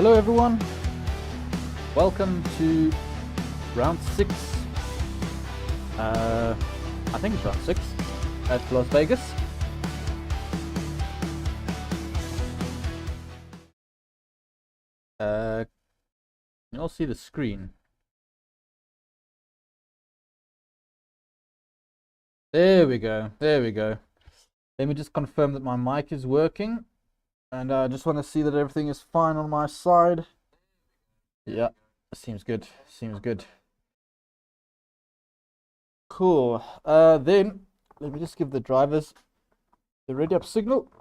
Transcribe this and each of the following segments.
Hello everyone, welcome to round 6, I think it's round 6 at Las Vegas. Can you all see the screen? There we go, there we go. Let me just confirm that my mic is working, and I just want to see that everything is fine on my side. Yeah, seems good, seems good. Cool. Then let me just give the drivers the ready up signal,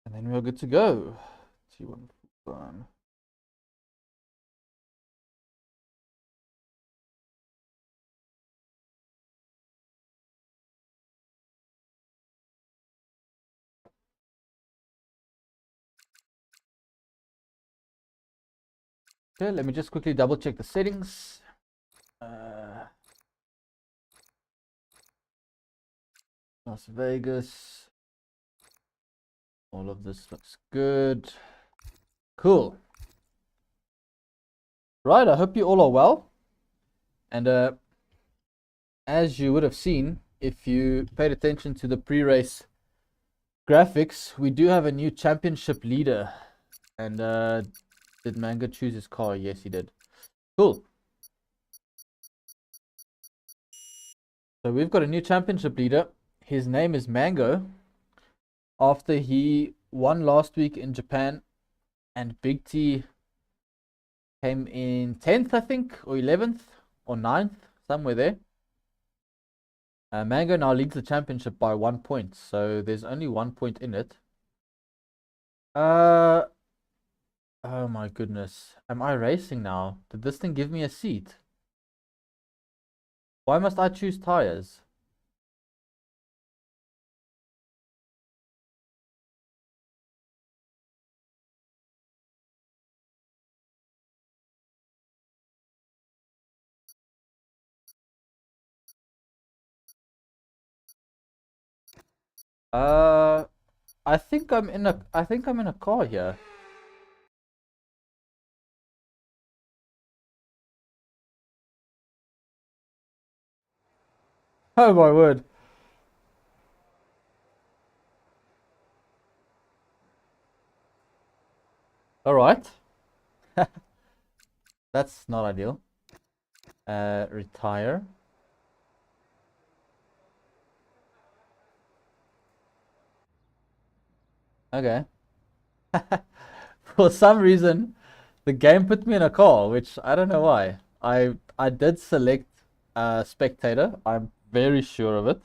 and then we're good to go. T1 run. Okay, let me just quickly double check the settings. Las Vegas. All of this looks good. Cool. Right, I hope you all are well. And as you would have seen, if you paid attention to the pre-race graphics, we do have a new championship leader. And did Mango choose his car? Yes, he did. Cool. So we've got a new championship leader. His name is Mango. After he won last week in Japan, and Big T came in 10th, I think, or 11th, or 9th, somewhere there. Mango now leads the championship by 1 point, so there's only 1 point in it. Oh my goodness. Am I racing now? Did this thing give me a seat? Why must I choose tires? I think I'm in a car here. Oh my word. All right. That's not ideal. Retire. Okay. For some reason, the game put me in a car, which I don't know why. I did select spectator. I'm very sure of it.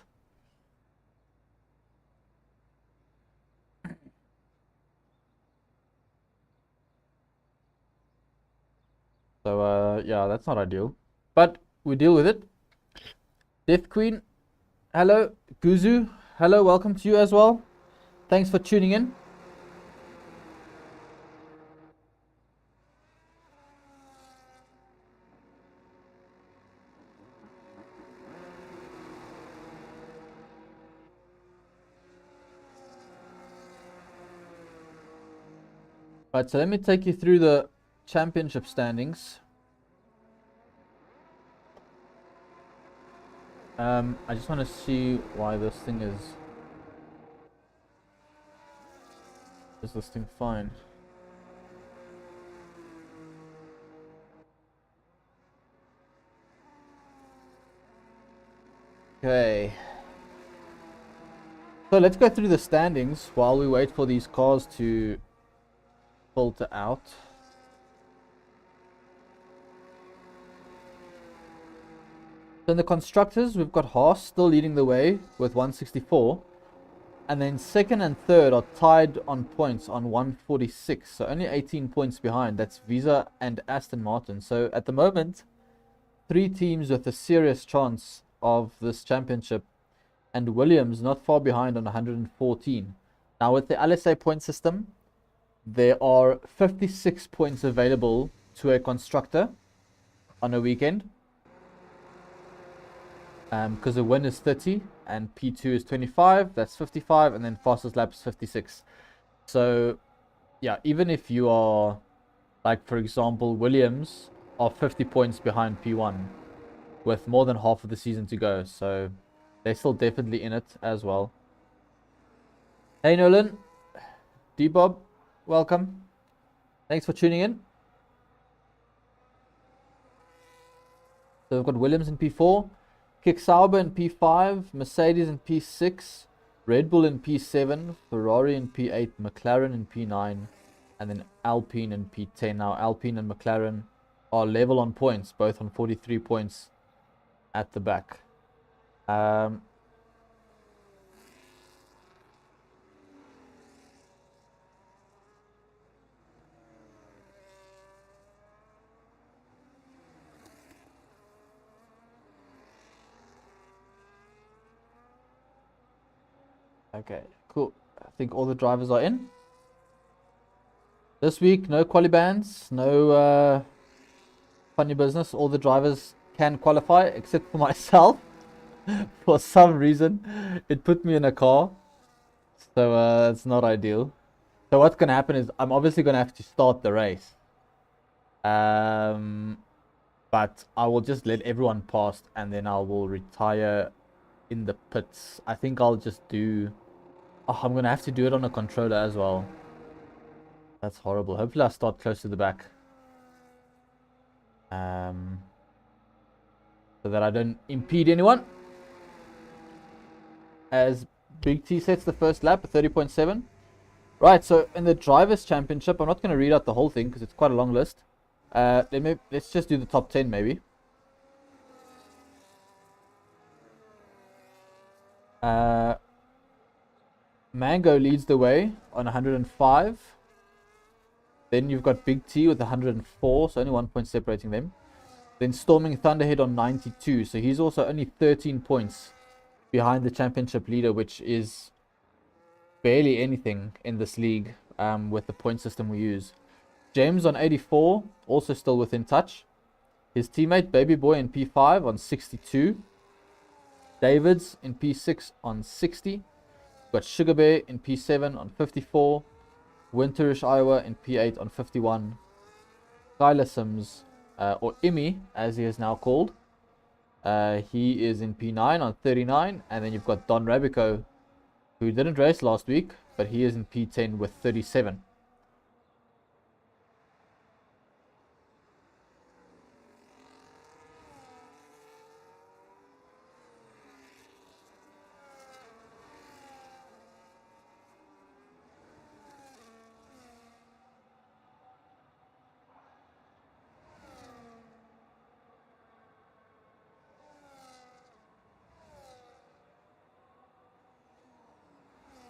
So yeah, that's not ideal. But we deal with it. Death Queen, hello. Guzu, hello, welcome to you as well. Thanks for tuning in. Right, so let me take you through the championship standings. I just want to see why this thing is. Is this thing fine? Okay. So let's go through the standings while we wait for these cars to filter out. So in the constructors, we've got Haas still leading the way with 164. And then second and third are tied on points on 146. So only 18 points behind. That's Visa and Aston Martin. So at the moment, 3 teams with a serious chance of this championship. And Williams not far behind on 114. Now with the LSA point system, there are 56 points available to a constructor on a weekend. Because the win is 30 and P2 is 25, that's 55, and then fastest lap is 56. So yeah, even if you are, like, for example, Williams are 50 points behind P1 with more than half of the season to go. So they're still definitely in it as well. Hey, Nolan. D-Bob, welcome. Thanks for tuning in. So we've got Williams in P4, Kick Sauber in P5, Mercedes in P6, Red Bull in P7, Ferrari in P8, McLaren in P9, and then Alpine in P10. Now, Alpine and McLaren are level on points, both on 43 points at the back. Okay, cool. I think all the drivers are in. This week, no quali bans, no funny business. All the drivers can qualify except for myself. For some reason, it put me in a car. So it's not ideal. So what's going to happen is I'm obviously going to have to start the race. But I will just let everyone pass and then I will retire in the pits. I think I'll just do... Oh, I'm going to have to do it on a controller as well. That's horrible. Hopefully I start close to the back. So that I don't impede anyone. As Big T sets the first lap at 30.7. Right, so in the Drivers' Championship, I'm not going to read out the whole thing because it's quite a long list. Let's just do the top 10 maybe. Mango leads the way on 105. Then you've got Big T with 104, so only 1 point separating them. Then Storming Thunderhead on 92, so he's also only 13 points behind the championship leader, which is barely anything in this league with the point system we use. James on 84, also still within touch. His teammate Baby Boy in P5 on 62. Davids in P6 on 60. Got Sugar Bear in P7 on 54. Winterish Iowa in P8 on 51. Skylar Sims, or Immy as he is now called, he is in P9 on 39. And then you've got Don Rabico, who didn't race last week, but he is in P10 with 37.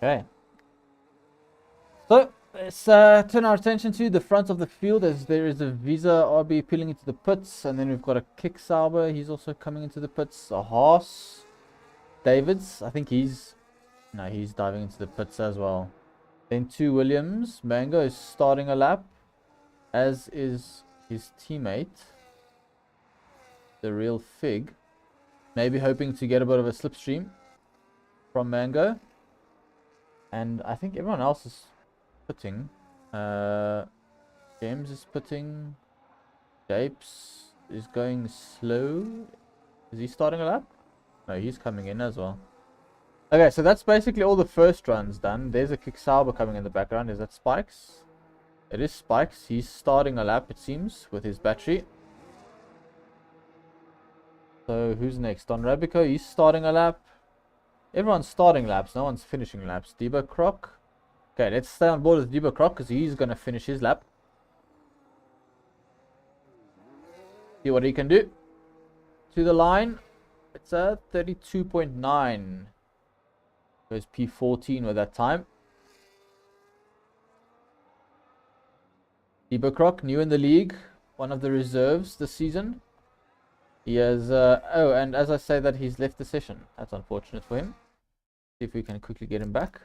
Okay. So let's turn our attention to the front of the field, as there is a Visa RB peeling into the pits, and then we've got a Kick Sauber. He's also coming into the pits. A Haas, Davids. I think he's diving into the pits as well. Then two Williams. Mango is starting a lap, as is his teammate, the real Fig. Maybe hoping to get a bit of a slipstream from Mango. And I think everyone else is putting. James is putting. Japes is going slow. Is he starting a lap? No, he's coming in as well. Okay, so that's basically all the first runs done. There's a Kick Sauber coming in the background. Is that Spikes? It is Spikes. He's starting a lap, it seems, with his battery. So who's next? Don Rabico, he's starting a lap. Everyone's starting laps, no one's finishing laps. Debo Croc. Okay, let's stay on board with Debo Croc because he's going to finish his lap. See what he can do. To the line. It's a 32.9. Goes P14 with that time. Debo Croc, new in the league. One of the reserves this season. He has... oh, and as I say that, he's left the session. That's unfortunate for him. See if we can quickly get him back.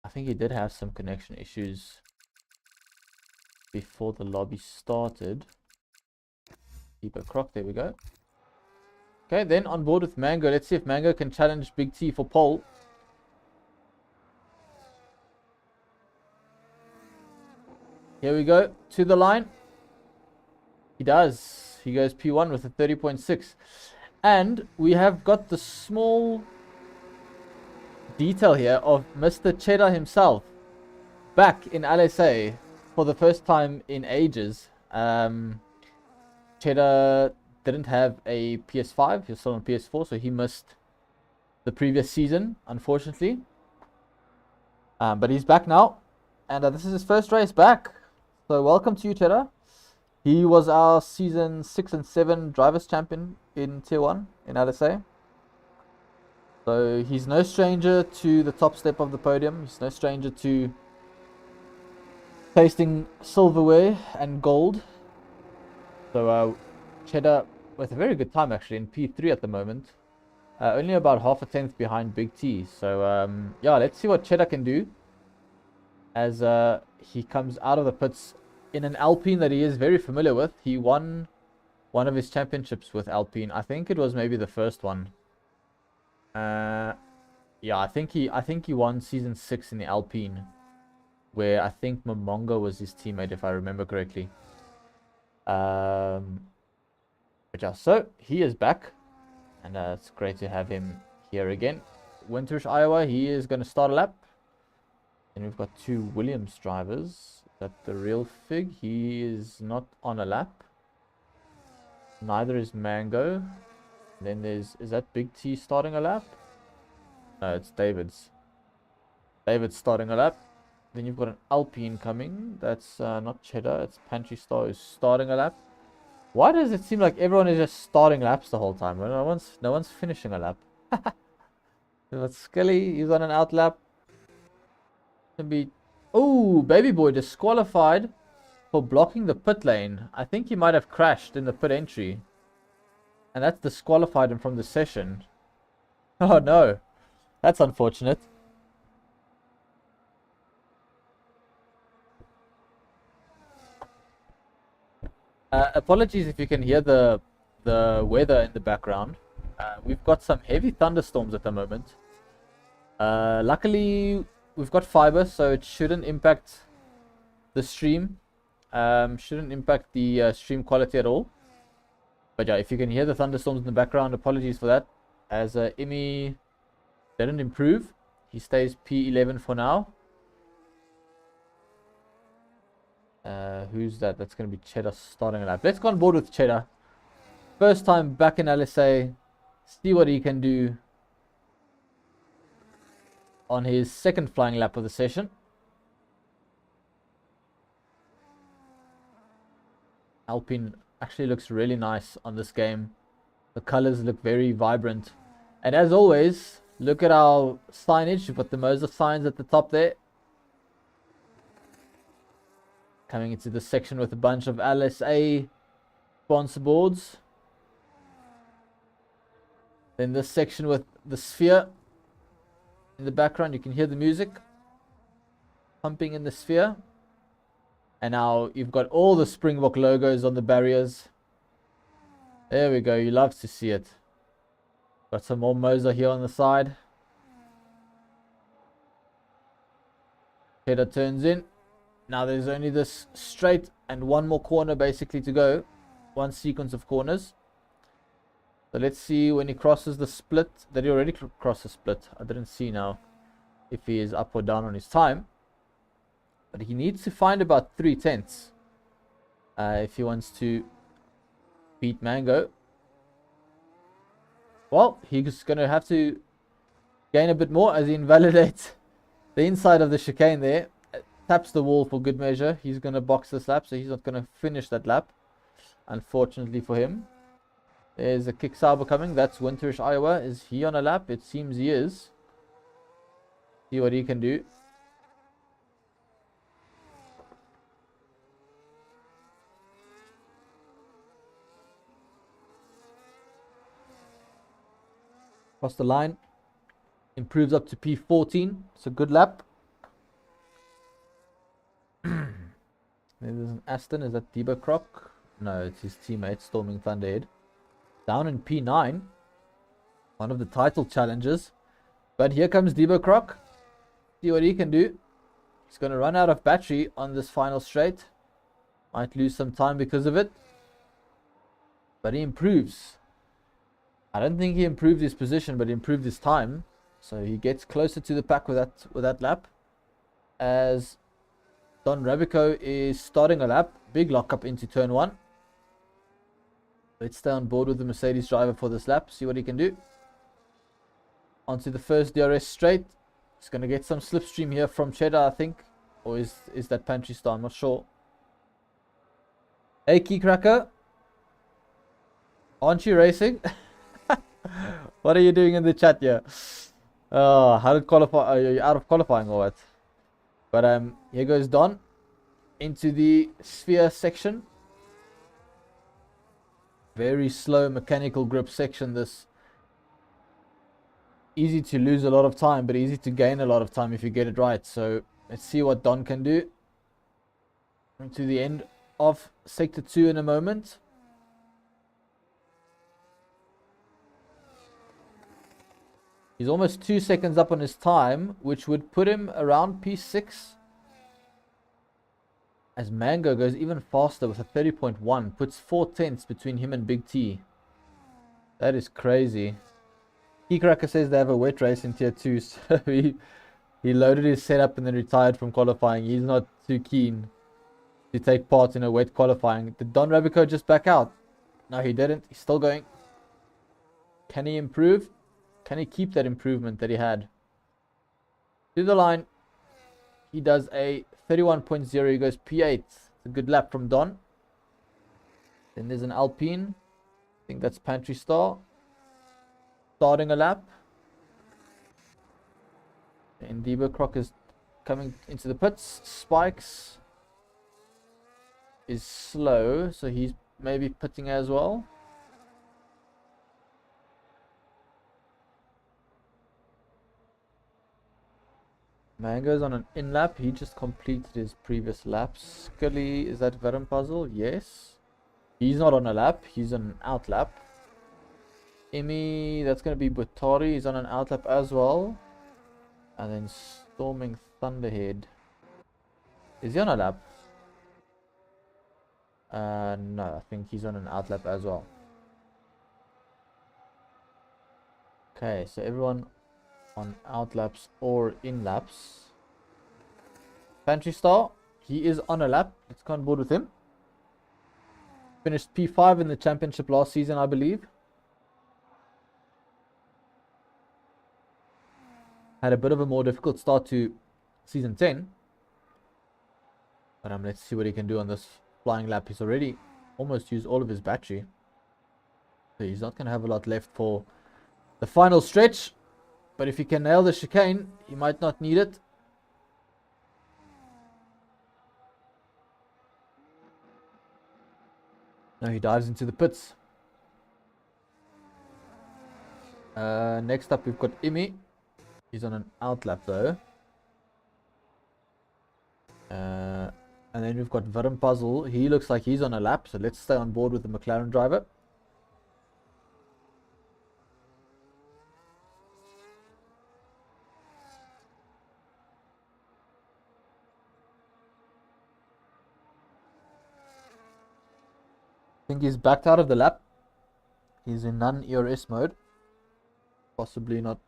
I think he did have some connection issues before the lobby started. Debo Croc, there we go. Okay, then on board with Mango. Let's see if Mango can challenge Big T for pole. Here we go. To the line. He does. He goes P1 with a 30.6. And we have got the small detail here of Mr. Cheddar himself back in LSA for the first time in ages. Cheddar didn't have a PS5. He was still on PS4, so he missed the previous season, unfortunately. But he's back now, and this is his first race back. So welcome to you, Cheddar. He was our season 6 and 7 drivers champion in Tier 1 in LSA. So he's no stranger to the top step of the podium. He's no stranger to tasting silverware and gold. So Cheddar with a very good time actually in P3 at the moment. Only about half a tenth behind Big T. So yeah, let's see what Cheddar can do as he comes out of the pits in an Alpine that he is very familiar with. He won one of his championships with Alpine. I think it was maybe the first one. Yeah, I think he won season 6 in the Alpine, where I think Momonga was his teammate, if I remember correctly. But yeah, so he is back, and it's great to have him here again. Winterish, Iowa, he is going to start a lap. And we've got 2 Williams drivers. Is that the real Fig? He is not on a lap. Neither is Mango. Then is that Big T starting a lap? No, it's David's. David's starting a lap. Then you've got an Alpine coming. That's not Cheddar. It's Pantry Star who's starting a lap. Why does it seem like everyone is just starting laps the whole time? No one's finishing a lap. But Skelly, he's on an out lap. Oh, Baby Boy disqualified for blocking the pit lane. I think he might have crashed in the pit entry, and that's disqualified him from the session. Oh no, that's unfortunate. Apologies if you can hear the weather in the background. We've got some heavy thunderstorms at the moment. Luckily, we've got fiber, so it shouldn't impact the stream. Shouldn't impact the stream quality at all. But yeah, if you can hear the thunderstorms in the background, apologies for that. As Imi didn't improve, he stays P11 for now. Who's that? That's going to be Cheddar starting a lap. Let's go on board with Cheddar. First time back in LSA. See what he can do on his second flying lap of the session. Alpine actually looks really nice on this game. The colors look very vibrant. And as always, look at our signage. We've got the Moser signs at the top there. Coming into this section with a bunch of LSA sponsor boards. Then this section with the sphere. In the background, you can hear the music pumping in the sphere. And now you've got all the Springbok logos on the barriers. There we go. You love to see it. Got some more Moser here on the side. Cheddar turns in. Now there's only this straight and one more corner basically to go. One sequence of corners. So let's see when he crosses the split. That he already crossed the split. I didn't see now if he is up or down on his time. But he needs to find about 3/10 if he wants to beat Mango. Well, he's going to have to gain a bit more as he invalidates the inside of the chicane there. Taps the wall for good measure. He's going to box this lap, so he's not going to finish that lap, unfortunately for him. There's a Kick Sauber coming. That's Winterish, Iowa. Is he on a lap? It seems he is. See what he can do. Across the line. Improves up to P14. It's a good lap. There's an S10. Is that Debo Croc? No, it's his teammate, Storming Thunderhead. Down in P9. One of the title challenges. But here comes Debo Croc. See what he can do. He's going to run out of battery on this final straight. Might lose some time because of it. But he improves. I don't think he improved his position, but he improved his time. So he gets closer to the pack with that lap. As Don Rabico is starting a lap. Big lockup into turn 1. Let's stay on board with the Mercedes driver for this lap. See what he can do. Onto the first DRS straight. He's going to get some slipstream here from Cheddar, I think. Or is that Pantry Star? I'm not sure. Hey, Keycracker. Aren't you racing? What are you doing in the chat here? How did qualify? Are you out of qualifying or what? But here goes Don into the sphere section. Very slow mechanical grip section. This easy to lose a lot of time, but easy to gain a lot of time if you get it right. So let's see what Don can do. Into the end of sector 2 in a moment. He's almost 2 seconds up on his time, which would put him around P6. As Mango goes even faster with a 30.1, puts 4/10 between him and Big T. That is crazy. Keycracker says they have a wet race in tier 2, so he loaded his setup and then retired from qualifying. He's not too keen to take part in a wet qualifying. Did Don Rabico just back out? No, he didn't. He's still going. Can he improve? Can he keep that improvement that he had? To the line. He does a 31.0. He goes P8. It's a good lap from Don. Then there's an Alpine. I think that's Pantry Star. Starting a lap. And Debo Croc is coming into the pits. Spikes is slow, so he's maybe pitting as well. Mango's on an in lap. He just completed his previous lap. Scully, is that Verum Puzzle? Yes. He's not on a lap. He's on an out lap. Imi, that's going to be Butari. He's on an out lap as well. And then Storming Thunderhead. Is he on a lap? No, I think he's on an out lap as well. Okay, so everyone on out laps or in laps. Pantry Star, he is on a lap. Let's go on board with him. Finished P5 in the championship last season, I believe. Had a bit of a more difficult start to season 10. But let's see what he can do on this flying lap. He's already almost used all of his battery. So he's not going to have a lot left for the final stretch. But if he can nail the chicane, he might not need it. No, he dives into the pits. Next up, we've got Imi. He's on an out lap though. And then we've got Verum Puzzle. He looks like he's on a lap, so let's stay on board with the McLaren driver. I think he's backed out of the lap. He's in non-ERS mode. Possibly not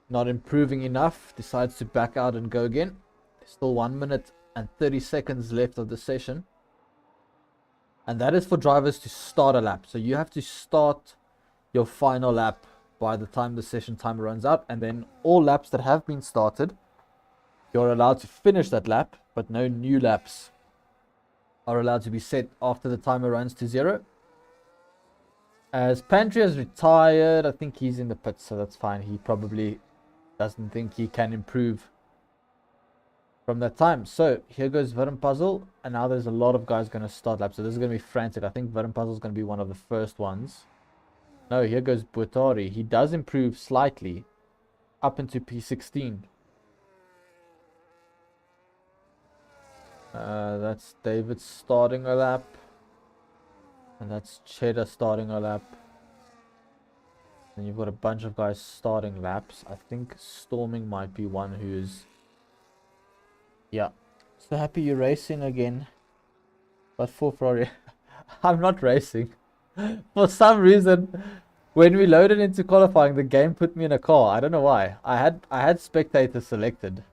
improving enough. Decides to back out and go again. There's still 1 minute and 30 seconds left of the session. And that is for drivers to start a lap. So you have to start your final lap by the time the session timer runs out. And then all laps that have been started, you're allowed to finish that lap, but no new laps are allowed to be set after the timer runs to 0. As Pantry has retired, I think he's in the pits, so that's fine. He probably doesn't think he can improve from that time. So here goes Verum Puzzle, and now there's a lot of guys going to start laps. So this is going to be frantic. I think Verum Puzzle is going to be one of the first ones. No, here goes Butari. He does improve slightly up into P16. That's David starting a lap. And that's Cheddar starting a lap. And you've got a bunch of guys starting laps. I think Storming might be one who's... Yeah. So happy you're racing again. But for Ferrari, I'm not racing. For some reason, when we loaded into qualifying, the game put me in a car. I don't know why. I had spectator selected,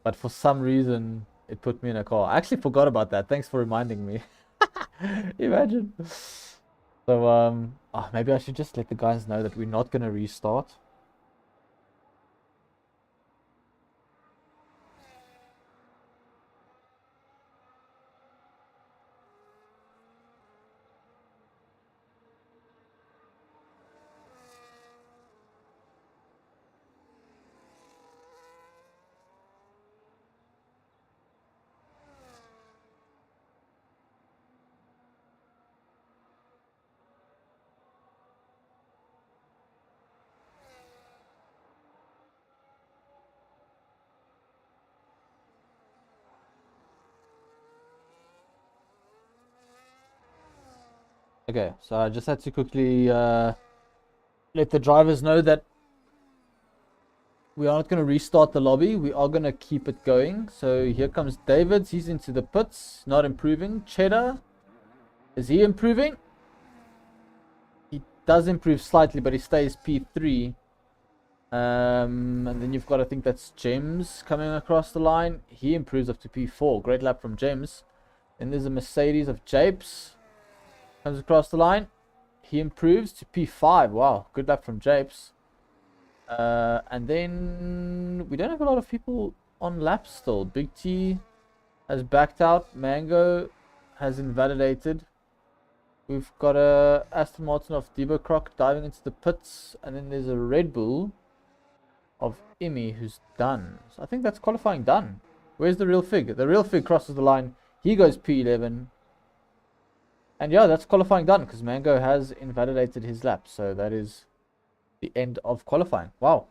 but for some reason it put me in a car. I actually forgot about that. Thanks for reminding me. Imagine. So maybe I should just let the guys know that we're not gonna restart. Okay, so I just had to quickly let the drivers know that we are not going to restart the lobby. We are going to keep it going. So here comes Davids. He's into the pits. Not improving. Cheddar. Is he improving? He does improve slightly, but he stays P3. And then you've got, I think that's James coming across the line. He improves up to P4. Great lap from James. Then there's a Mercedes of Japes. Comes across the line. He improves to P5. Wow, good lap from Japes. And then we don't have a lot of people on laps still. Big T has backed out. Mango has invalidated. We've got a Aston Martin of Debo Croc diving into the pits. And then there's a Red Bull of Imi who's done. So I think that's qualifying done. Where's the real fig? The real fig crosses the line. He goes P11. And yeah, that's qualifying done because Mango has invalidated his lap. So that is the end of qualifying. Wow.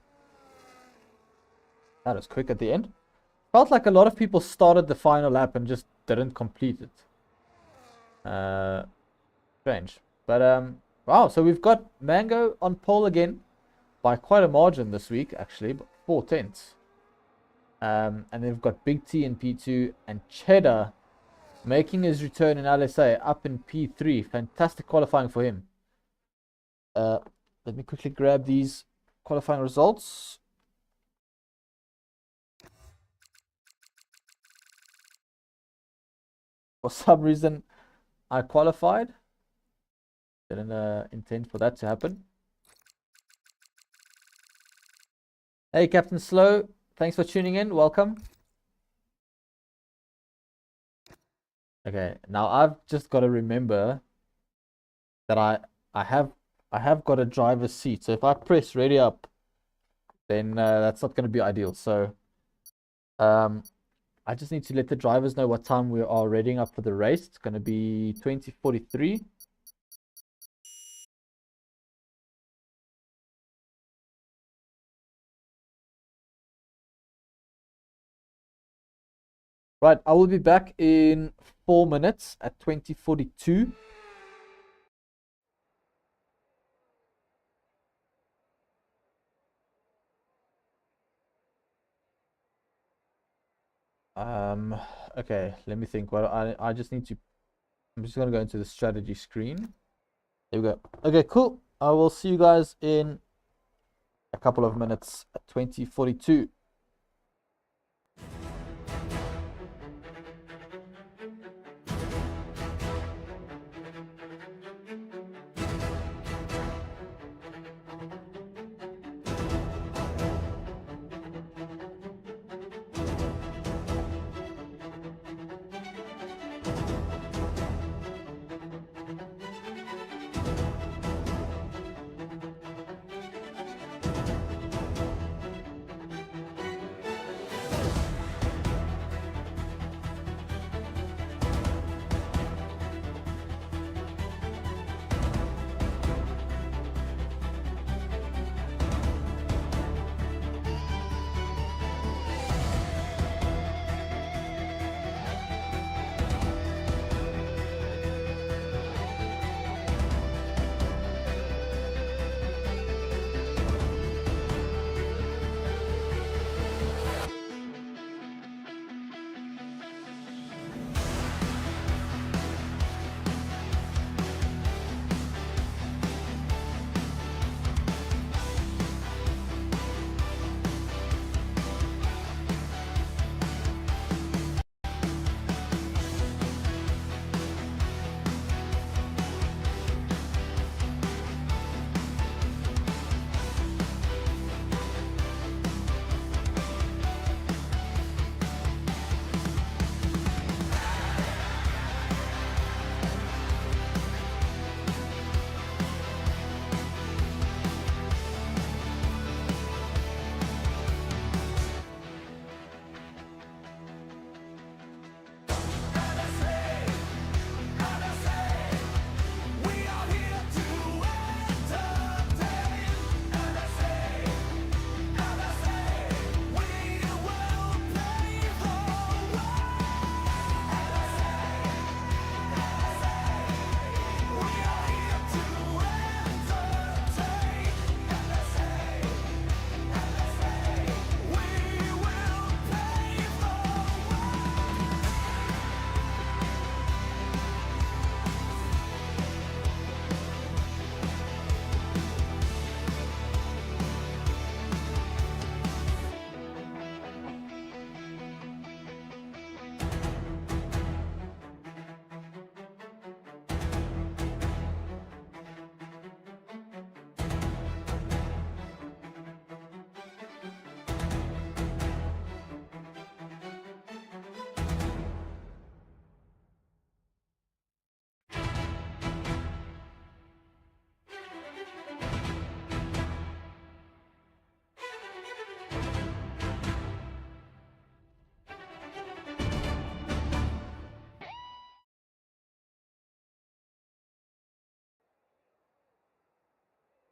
That was quick at the end. Felt like a lot of people started the final lap and just didn't complete it. Strange. But wow, so we've got Mango on pole again by quite a margin this week, actually, but 4/10. And then we've got Big T in P2 and Cheddar making his return in LSA up in P3. Fantastic qualifying for him. Let me quickly grab these qualifying results. For some reason, I qualified. Didn't intend for that to happen. Hey, Captain Slow. Thanks for tuning in. Welcome. Okay, now I've just got to remember that I have got a driver's seat. So if I press ready up, then that's not going to be ideal. So I just need to let the drivers know what time we are readying up for the race. It's going to be 20:43. Right, I will be back in 4 minutes at 20:42. Okay, let me think. Well, I just need to. I'm just gonna go into the strategy screen. There we go. Okay, cool. I will see you guys in a couple of minutes at 20:42.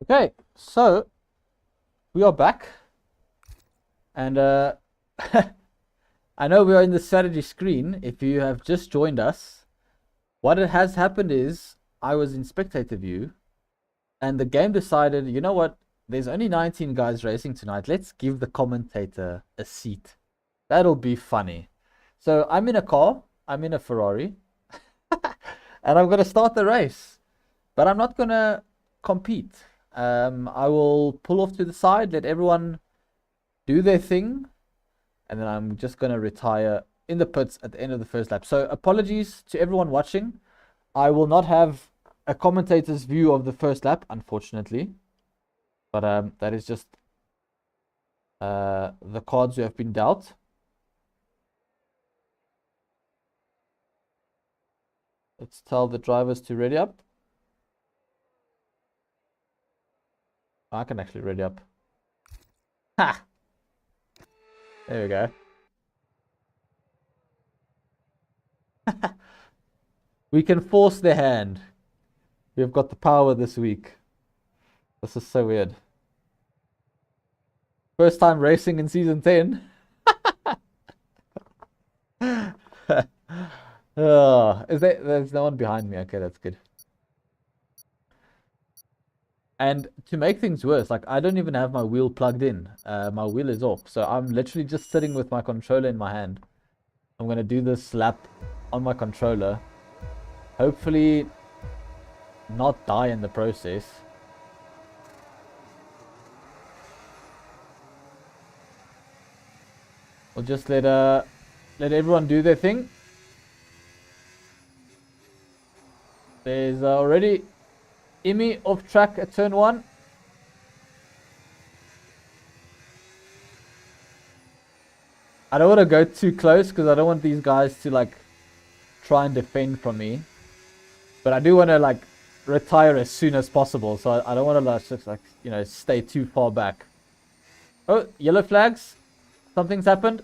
Okay, so we are back, and I know we are in the strategy screen. If you have just joined us, what it has happened is I was in spectator view, and the game decided, you know what? There's only 19 guys racing tonight. Let's give the commentator a seat. That'll be funny. So I'm in a car. I'm in a Ferrari, and I'm gonna start the race, but I'm not gonna compete. I will pull off to the side, let everyone do their thing, and then I'm just going to retire in the pits at the end of the first lap. So apologies to everyone watching. I will not have a commentator's view of the first lap, unfortunately. But that is just the cards we have been dealt. Let's tell the drivers to ready up. I can actually ready up. Ha! There we go. We can force their hand. We've got the power this week. This is so weird. First time racing in season 10. Oh, there's no one behind me. Okay, that's good. And to make things worse, like I don't even have my wheel plugged in. My wheel is off. So I'm literally just sitting with my controller in my hand. I'm going to do this lap on my controller. Hopefully not die in the process. We'll just let everyone do their thing. There's already Imi off track at turn 1. I don't want to go too close because I don't want these guys to like try and defend from me. But I do want to like retire as soon as possible. So I don't want to just like, you know, stay too far back. Oh, yellow flags. Something's happened.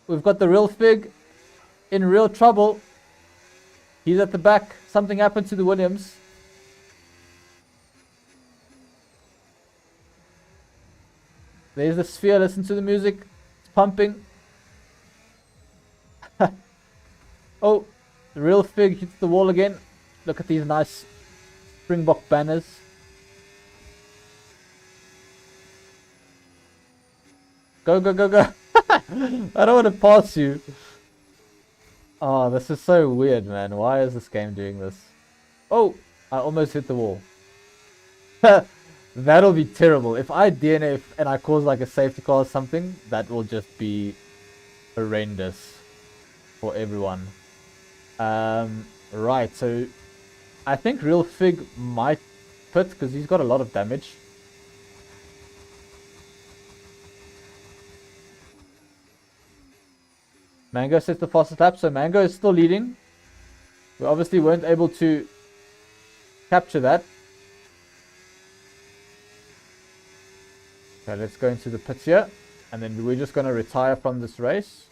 We've got the real Fig in real trouble. He's at the back. Something happened to the Williams. There's the sphere. Listen to the music. It's pumping. Oh, the real Fig hits the wall again. Look at these nice Springbok banners. Go, go, go, go. I don't want to pass you. Oh, this is so weird, man. Why is this game doing this? Oh, I almost hit the wall. That'll be terrible. If I DNF and I cause like a safety car or something, that will just be horrendous for everyone. Right, so I think Real Fig might pit because he's got a lot of damage. Mango sets the fastest lap, so Mango is still leading. We obviously weren't able to capture that. Okay, let's go into the pits here. And then we're just going to retire from this race.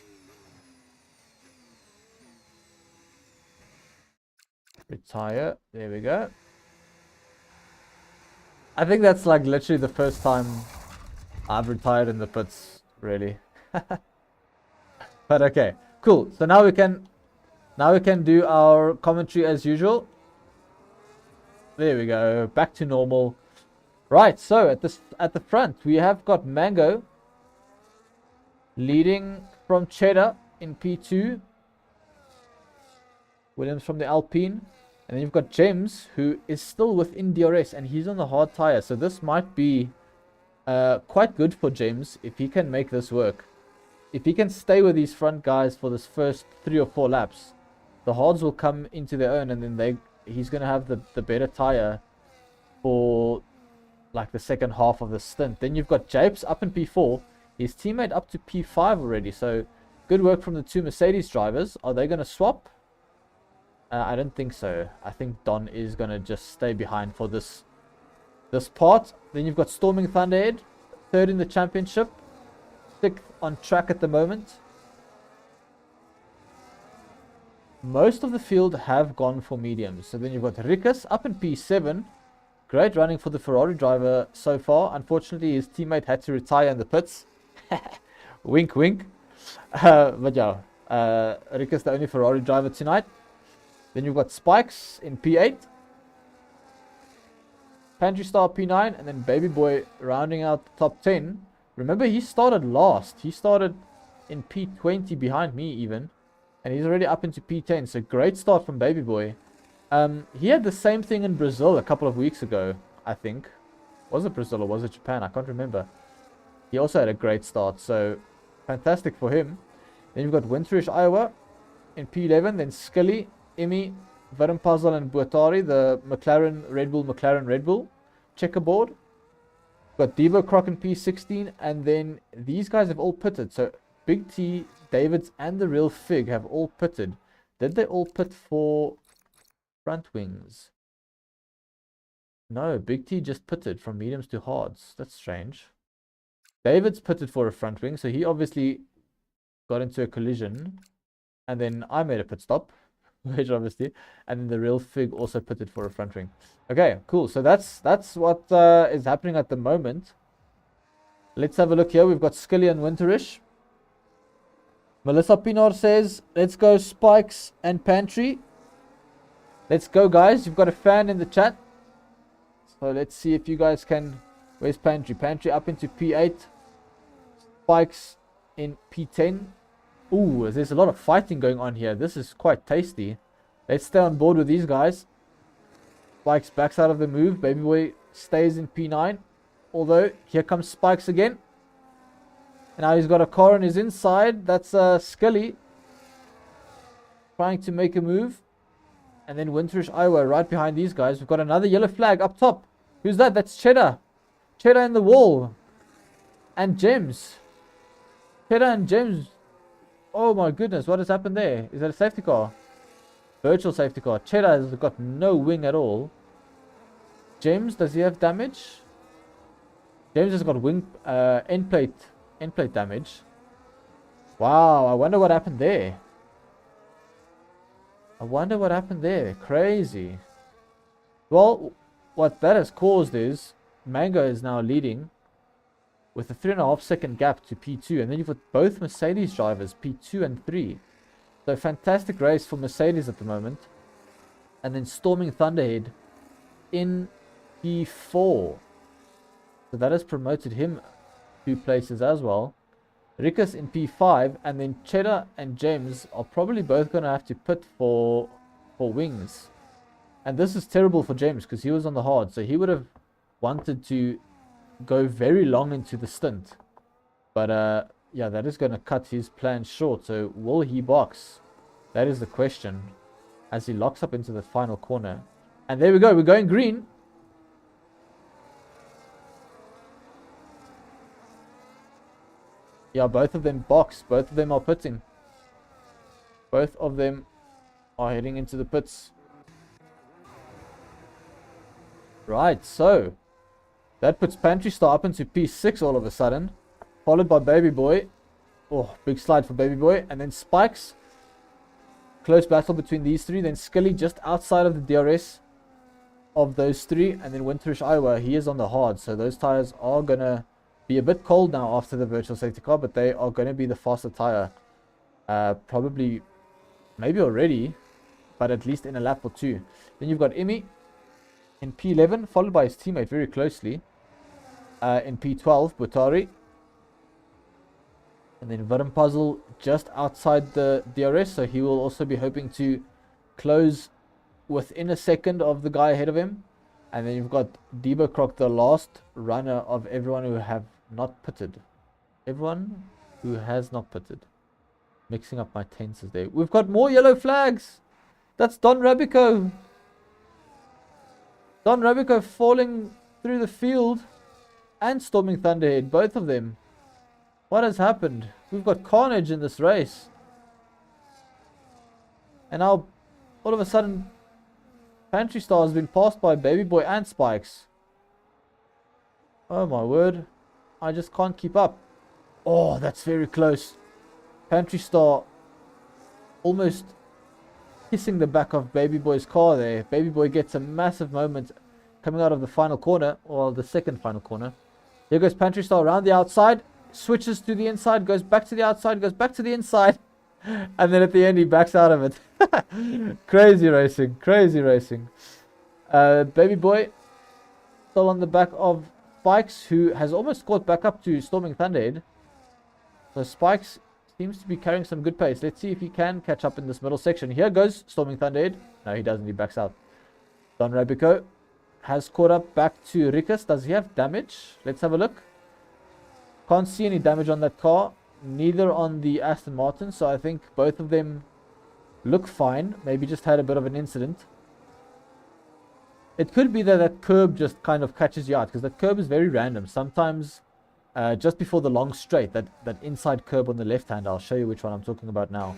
Retire. There we go. I think that's like literally the first time I've retired in the pits, really. But okay, cool. So now we can do our commentary as usual. There we go. Back to normal. Right, so at the front we have got Mango leading from Cheddar in P2. Williams from the Alpine. And then you've got James, who is still within DRS, and he's on the hard tire. So this might be quite good for James if he can make this work. If he can stay with these front guys for this first 3 or 4 laps, the hards will come into their own, and then he's going to have the better tire for like the second half of the stint. Then you've got Japes up in P4, his teammate up to P5 already. So good work from the 2 Mercedes drivers. Are they going to swap? I don't think so. I think Don is going to just stay behind for this part. Then you've got Storming Thunderhead, 3rd in the championship, 6th on track at the moment. most of the field have gone for mediums. So then you've got Rikus up in P7. Great running for the Ferrari driver so far. Unfortunately, his teammate had to retire in the pits. Wink, wink. But yeah, Rikus the only Ferrari driver tonight. Then you've got Spikes in P8. Pantry Star P9. And then Baby Boy rounding out the top 10. Remember, he started last. He started in P20 behind me even. And he's already up into P10. So great start from Baby Boy. He had the same thing in Brazil a couple of weeks ago, I think. Was it Brazil or was it Japan? I can't remember. He also had a great start. So fantastic for him. Then you've got Winterish Iowa in P11. Then Skilly, Imi, Varumpazal and Buatari. The McLaren, Red Bull. Checkerboard. Got Devo Croc in P16. And then these guys have all pitted. So Big T, Davids and the Real Fig have all pitted. Did they all pit for front wings? No, Big T just pitted from mediums to hards. That's strange. David's pitted for a front wing, so he obviously got into a collision. And then I made a pit stop, which obviously. And then the Real Fig also pitted for a front wing. Okay, cool. So that's what is happening at the moment. Let's have a look here. We've got Skilly and Winterish. Melissa Pinar says, let's go Spikes and Pantry. Let's go, guys. You've got a fan in the chat. So let's see if you guys can... Where's Pantry? Pantry up into P8. Spikes in P10. Ooh, there's a lot of fighting going on here. This is quite tasty. Let's stay on board with these guys. Spikes backs out of the move. Baby Boy stays in P9. Although, here comes Spikes again. And now he's got a car on his inside. That's Scully. Trying to make a move. And then Winterish Iowa right behind these guys. We've got another yellow flag up top. Who's that? That's Cheddar. Cheddar in the wall. And Gems. Cheddar and Gems. Oh my goodness. What has happened there? Is that a safety car? Virtual safety car. Cheddar has got no wing at all. Gems, does he have damage? James has got wing end plate damage. Wow, I wonder what happened there. Crazy. Well, what that has caused is Mango is now leading with a 3.5 second gap to P2, and then you've got both Mercedes drivers, P2 and 3. So fantastic race for Mercedes at the moment. And then Storming Thunderhead in P4. So that has promoted him 2 places as well. Rikus in P5, and then Cheddar and James are probably both going to have to pit for wings. And this is terrible for James because he was on the hard, so he would have wanted to go very long into the stint. But yeah, that is going to cut his plan short. So will he box? That is the question as he locks up into the final corner. And there we go, we're going green. Yeah, both of them box. Both of them are pitting. Both of them are heading into the pits. Right, so that puts Pantry Star up into P6 all of a sudden. Followed by Baby Boy. Oh, big slide for Baby Boy. And then Spikes. Close battle between these 3. Then Skilly just outside of the DRS of those 3. And then Winterish Iowa, he is on the hard. So those tires are going to be a bit cold now after the virtual safety car, but they are going to be the faster tire. Probably, maybe already, but at least in a lap or 2. Then you've got Imi in P11, followed by his teammate very closely. In P12, Butari. And then Varumpazal just outside the DRS, so he will also be hoping to close within a second of the guy ahead of him. And then you've got Debo Croc, the last runner of everyone who have not pitted. Everyone who has not pitted. Mixing up my tenses there. We've got more yellow flags. That's Don Rabico. Don Rabico falling through the field. And Storming Thunderhead. Both of them. What has happened? We've got carnage in this race. And now, all of a sudden, Pantry Star has been passed by Baby Boy and Spikes. Oh my word. I just can't keep up. Oh, that's very close. Pantry Star almost kissing the back of Baby Boy's car there. Baby Boy gets a massive moment coming out of the final corner, or the second final corner. Here goes Pantry Star around the outside, switches to the inside, goes back to the outside, goes back to the inside, and then at the end he backs out of it. Crazy racing, crazy racing. Baby Boy still on the back of Spikes, who has almost caught back up to Storming Thunderhead. So Spikes seems to be carrying some good pace. Let's see if he can catch up in this middle section. Here goes Storming Thunderhead. No, he doesn't. He backs out. Don Rabico has caught up back to Rikus. Does he have damage? Let's have a look. Can't see any damage on that car. Neither on the Aston Martin. So I think both of them look fine. Maybe just had a bit of an incident. It could be that that curb just kind of catches you out, because that curb is very random. Sometimes just before the long straight, that inside curb on the left hand, I'll show you which one I'm talking about now.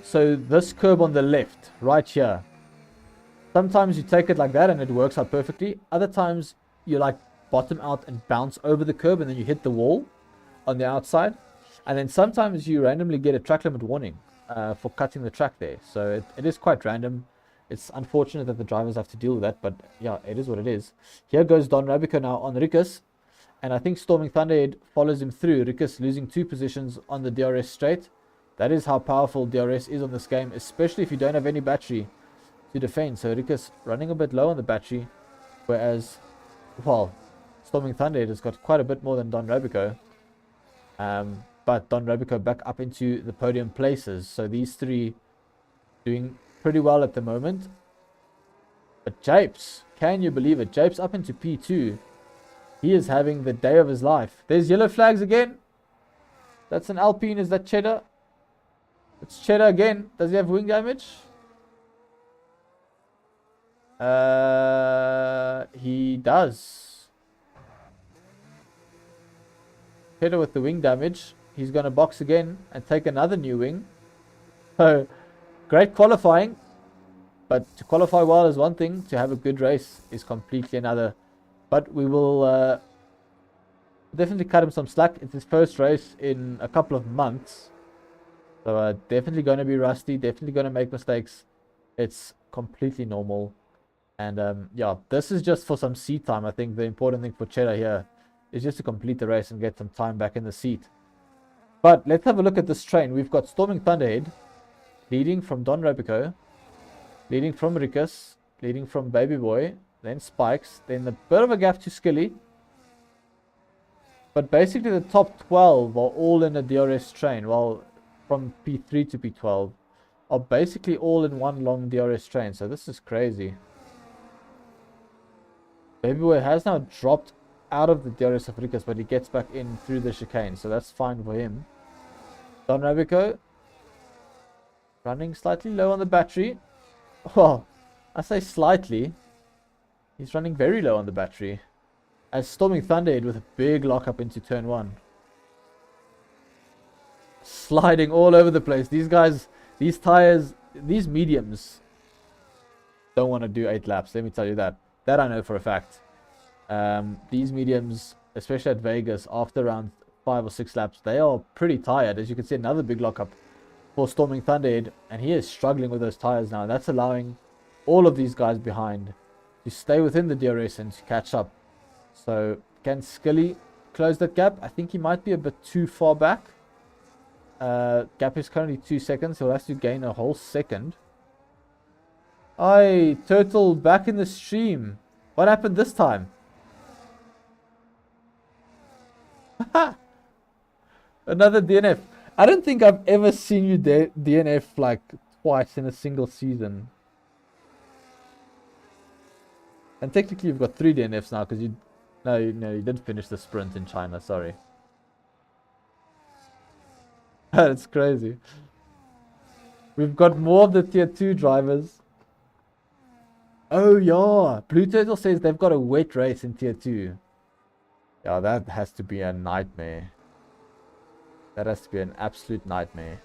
So this curb on the left, right here, sometimes you take it like that and it works out perfectly. Other times you like bottom out and bounce over the curb and then you hit the wall on the outside. And then sometimes you randomly get a track limit warning for cutting the track there. So it is quite random. It's unfortunate that the drivers have to deal with that, but yeah, it is what it is. Here goes Don Rabico now on Rikus, and I think Storming Thunderhead follows him through. Rikus losing 2 positions on the DRS straight. That is how powerful DRS is on this game, especially if you don't have any battery to defend. So Rikus running a bit low on the battery, whereas, well, Storming Thunderhead has got quite a bit more than Don Rabico. But Don Rabico back up into the podium places. So these three doing pretty well at the moment. But Japes, can you believe it? Japes up into P2. He is having the day of his life. There's yellow flags again. That's an Alpine. Is that Cheddar? It's Cheddar again. Does he have wing damage? He does. Cheddar with the wing damage. He's going to box again and take another new wing. So great qualifying, but to qualify well is one thing, to have a good race is completely another. But we will definitely cut him some slack. It's his first race in a couple of months, so definitely going to be rusty, definitely going to make mistakes. It's completely normal. And yeah, this is just for some seat time. I think the important thing for Cheddar here is just to complete the race and get some time back in the seat. But let's have a look at this train. We've got Storming Thunderhead leading from Don Rabico, leading from Rikus, leading from Baby Boy, then Spikes, then a bit of a gap to Skilly. But basically the top 12 are all in a DRS train, while from P3 to P12 are basically all in one long DRS train. So this is crazy. Baby Boy has now dropped out of the DRS of Rikus, but he gets back in through the chicane, so that's fine for him. Don Rabico running slightly low on the battery. Well, I say slightly. He's running very low on the battery. As Storming Thunderhead with a big lockup into turn 1. Sliding all over the place. These guys, these tires, these mediums don't want to do 8 laps. Let me tell you that. That I know for a fact. These mediums, especially at Vegas, after around 5 or 6 laps, they are pretty tired. As you can see, another big lockup for Storming Thunderhead, and he is struggling with those tires now. That's allowing all of these guys behind to stay within the DRS and to catch up. So can Skilly close that gap? I think he might be a bit too far back. Gap is currently 2 seconds. He'll have to gain a whole second. Aye, Turtle back in the stream. What happened this time? Another DNF. I don't think I've ever seen you DNF like twice in a single season. And technically you've got 3 DNFs now, because you didn't finish the sprint in China, sorry. That's crazy. We've got more of the tier 2 drivers. Oh yeah, Blue Turtle says they've got a wet race in tier 2. Yeah, that has to be a nightmare. That has to be an absolute nightmare.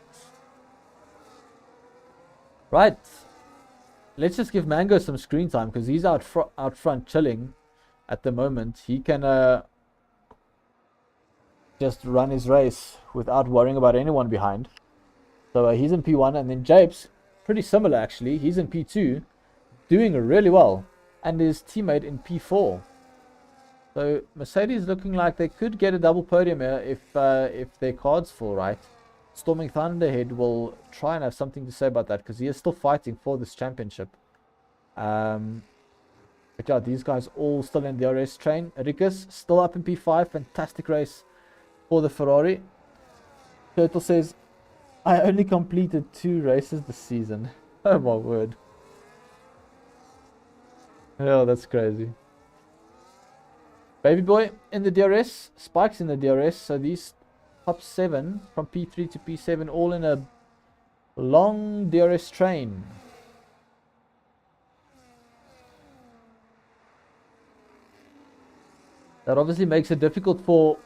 Right. Let's just give Mango some screen time, because he's out front chilling at the moment. He can just run his race without worrying about anyone behind. So he's in P1, and then Japes, pretty similar actually. He's in P2, doing really well, and his teammate in P4. So Mercedes looking like they could get a double podium here if their cards fall right. Storming Thunderhead will try and have something to say about that, because he is still fighting for this championship. But yeah, these guys all still in the DRS train. Rikus still up in P5. Fantastic race for the Ferrari. Turtle says, I only completed 2 races this season. Oh my word. Oh, that's crazy. Baby Boy in the DRS. Spikes in the DRS. So these top 7 from P3 to P7 all in a long DRS train. That obviously makes it difficult for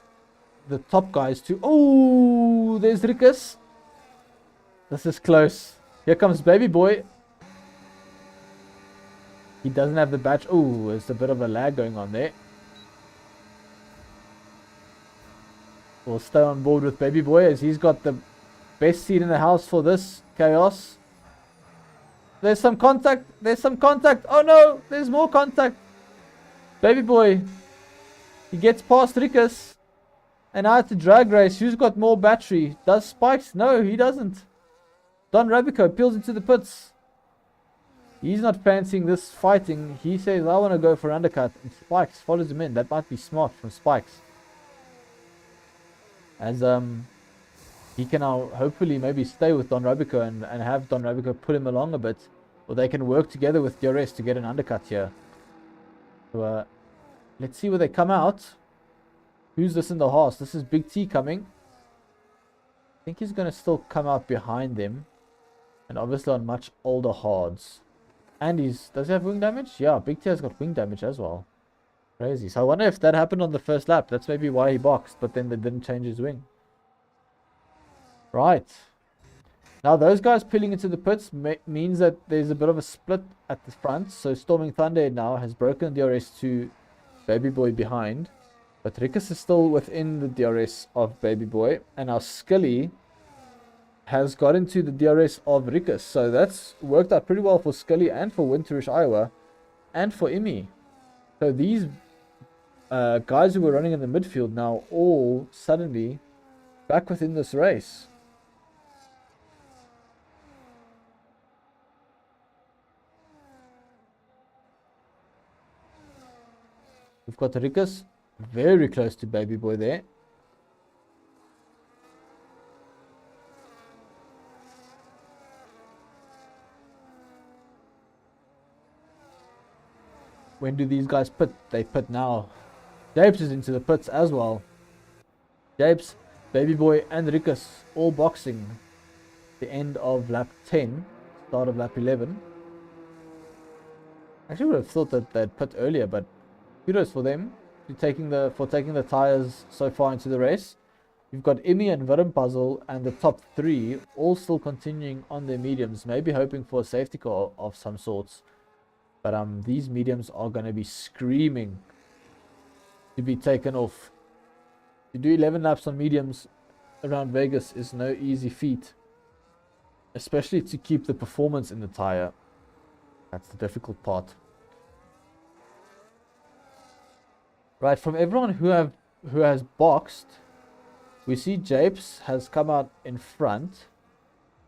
the top guys to... Oh, there's Rikus. This is close. Here comes Baby Boy. He doesn't have the badge. Oh, there's a bit of a lag going on there. We'll stay on board with Baby Boy as he's got the best seat in the house for this chaos. There's some contact. There's some contact. Oh no, there's more contact. Baby Boy. He gets past Rikus. And now it's a drag race. Who's got more battery? Does Spikes? No, he doesn't. Don Rabico peels into the pits. He's not fancying this fighting. He says, I want to go for undercut. And Spikes follows him in. That might be smart from Spikes. As he can now hopefully maybe stay with Don Rabico and have Don Rabico pull him along a bit. Or they can work together with DRS to get an undercut here. So let's see where they come out. Who's this in the horse? This is Big T coming. I think he's going to still come out behind them. And obviously on much older hards. And does he have wing damage? Yeah, Big T has got wing damage as well. Crazy. So I wonder if that happened on the first lap. That's maybe why he boxed, but then they didn't change his wing. Right. Now those guys peeling into the pits means that there's a bit of a split at the front. So Storming Thunder now has broken DRS to Baby Boy behind. But Rikus is still within the DRS of Baby Boy. And now Scully has got into the DRS of Rikus. So that's worked out pretty well for Scully and for Winterish Iowa. And for Imi. So these guys who were running in the midfield now all suddenly back within this race. We've got Rikus very close to Baby Boy there. When do these guys pit? They pit now. Japes is into the pits as well. Japes, Baby Boy and Rikus all boxing. The end of lap 10, start of lap 11. Actually would have thought that they'd pit earlier, but kudos for them for taking the tires so far into the race. You've got Imi and Virum Puzzle and the top 3 all still continuing on their mediums, maybe hoping for a safety car of some sorts. But these mediums are going to be screaming to be taken off. To do 11 laps on mediums around Vegas is no easy feat. Especially to keep the performance in the tire. That's the difficult part. Right, from everyone who has boxed, we see Japes has come out in front.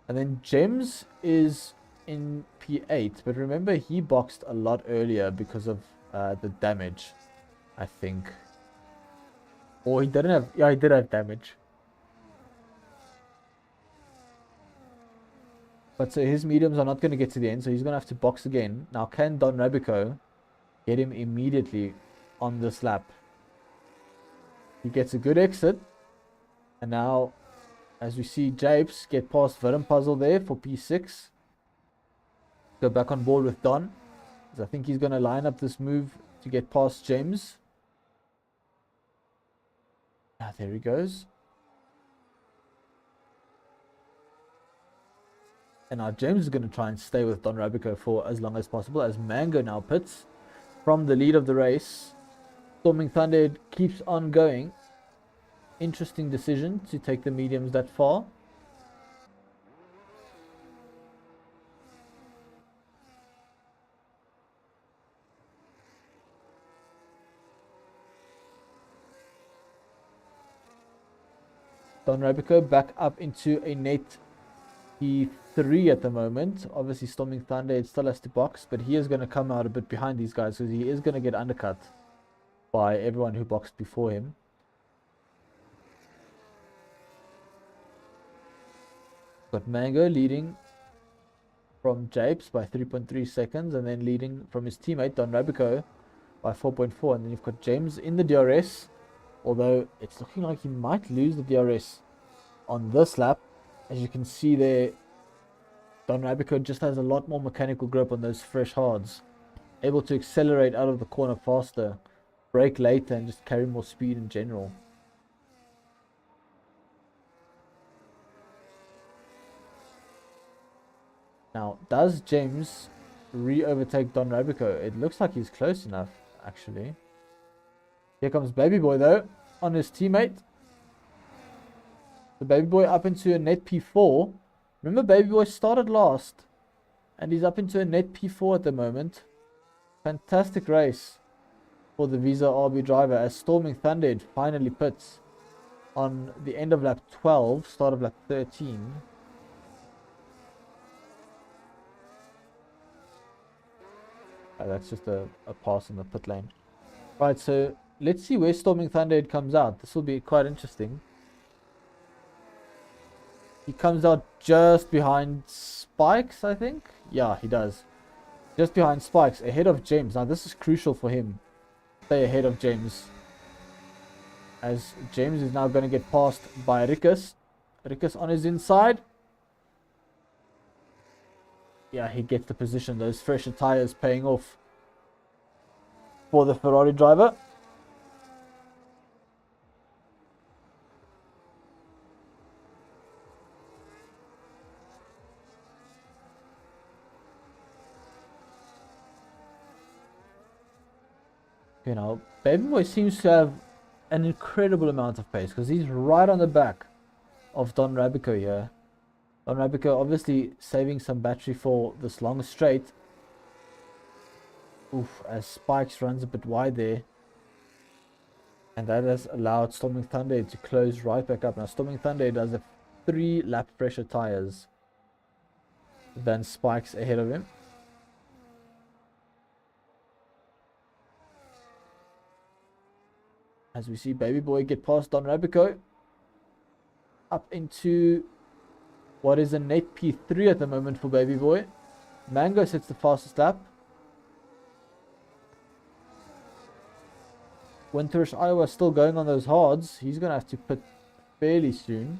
And then Gems is in P8, but remember he boxed a lot earlier because of the damage, I think. Or he didn't have, yeah, he did have damage. But so his mediums are not going to get to the end, so he's going to have to box again. Now can Don Rabico get him immediately on this lap? He gets a good exit. And now, as we see Japes get past Virum Puzzle there for P6. Go back on board with Don. Because I think he's going to line up this move to get past James. Ah, there he goes. And now James is going to try and stay with Don Rabico for as long as possible. As Mango now pits from the lead of the race. Storming Thunder keeps on going. Interesting decision to take the mediums that far. Don Rabico back up into a net P3 at the moment. Obviously, Storming Thunder, it still has to box, but he is going to come out a bit behind these guys because he is going to get undercut by everyone who boxed before him. Got Mango leading from Japes by 3.3 seconds, and then leading from his teammate Don Rabico by 4.4. And then you've got James in the DRS, although it's looking like he might lose the DRS on this lap. As you can see there, Don Rabico just has a lot more mechanical grip on those fresh hards, able to accelerate out of the corner faster, brake later, and just carry more speed in general. Now, does James re-overtake Don Rabico? It looks like he's close enough, actually. Here comes Baby Boy, though, on his teammate. The Baby Boy up into a net P4. Remember, Baby Boy started last, and he's up into a net P4 at the moment. Fantastic race for the Visa RB driver as Storming Thunder finally pits on the end of lap 12, start of lap 13. That's just a pass in the pit lane. Right, so let's see where Storming Thunderhead comes out. This will be quite interesting. He comes out just behind Spikes, I think. Yeah, he does. Just behind Spikes, ahead of James. Now, this is crucial for him. Stay ahead of James. As James is now going to get passed by Rikus. Rikus on his inside. Yeah, he gets the position. Those fresher tires paying off for the Ferrari driver. You know, Baby Boy seems to have an incredible amount of pace because he's right on the back of Don Rabico here. Don Rabico obviously saving some battery for this long straight. Oof, as Spikes runs a bit wide there. And that has allowed Storming Thunder to close right back up. Now Storming Thunder does have 3 lap fresher tires than Spikes ahead of him. As we see Baby Boy get past Don Rabico. Up into what is a net P3 at the moment for Baby Boy. Mango sets the fastest lap. Winterish Iowa still going on those hards. He's going to have to pit fairly soon.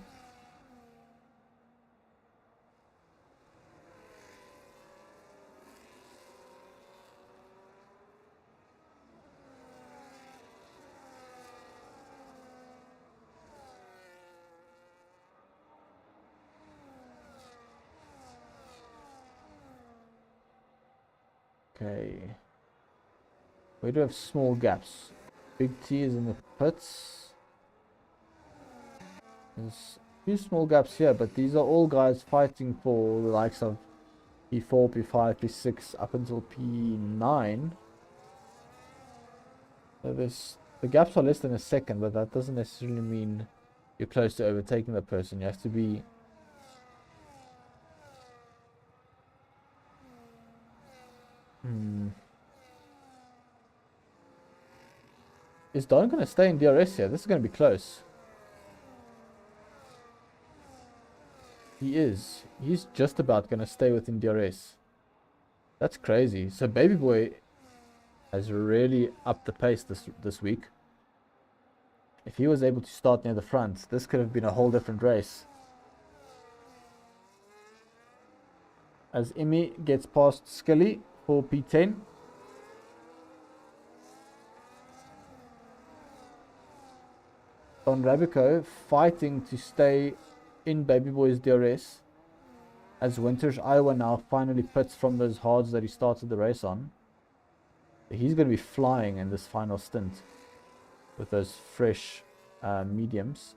Okay. We do have small gaps. Big T is in the pits. There's a few small gaps here, but these are all guys fighting for the likes of P4, P5, P6 up until P9. So the gaps are less than a second, but that doesn't necessarily mean you're close to overtaking the person. You have to be Is Don going to stay in DRS here? This is going to be close. He is. He's just about going to stay within DRS. That's crazy. So Baby Boy has really upped the pace this week. If he was able to start near the front, this could have been a whole different race. As Imi gets past Scully for P10. Don Rabico fighting to stay in Baby Boy's DRS. As Winterish Iowa now finally pits from those hards that he started the race on. He's going to be flying in this final stint with those fresh mediums.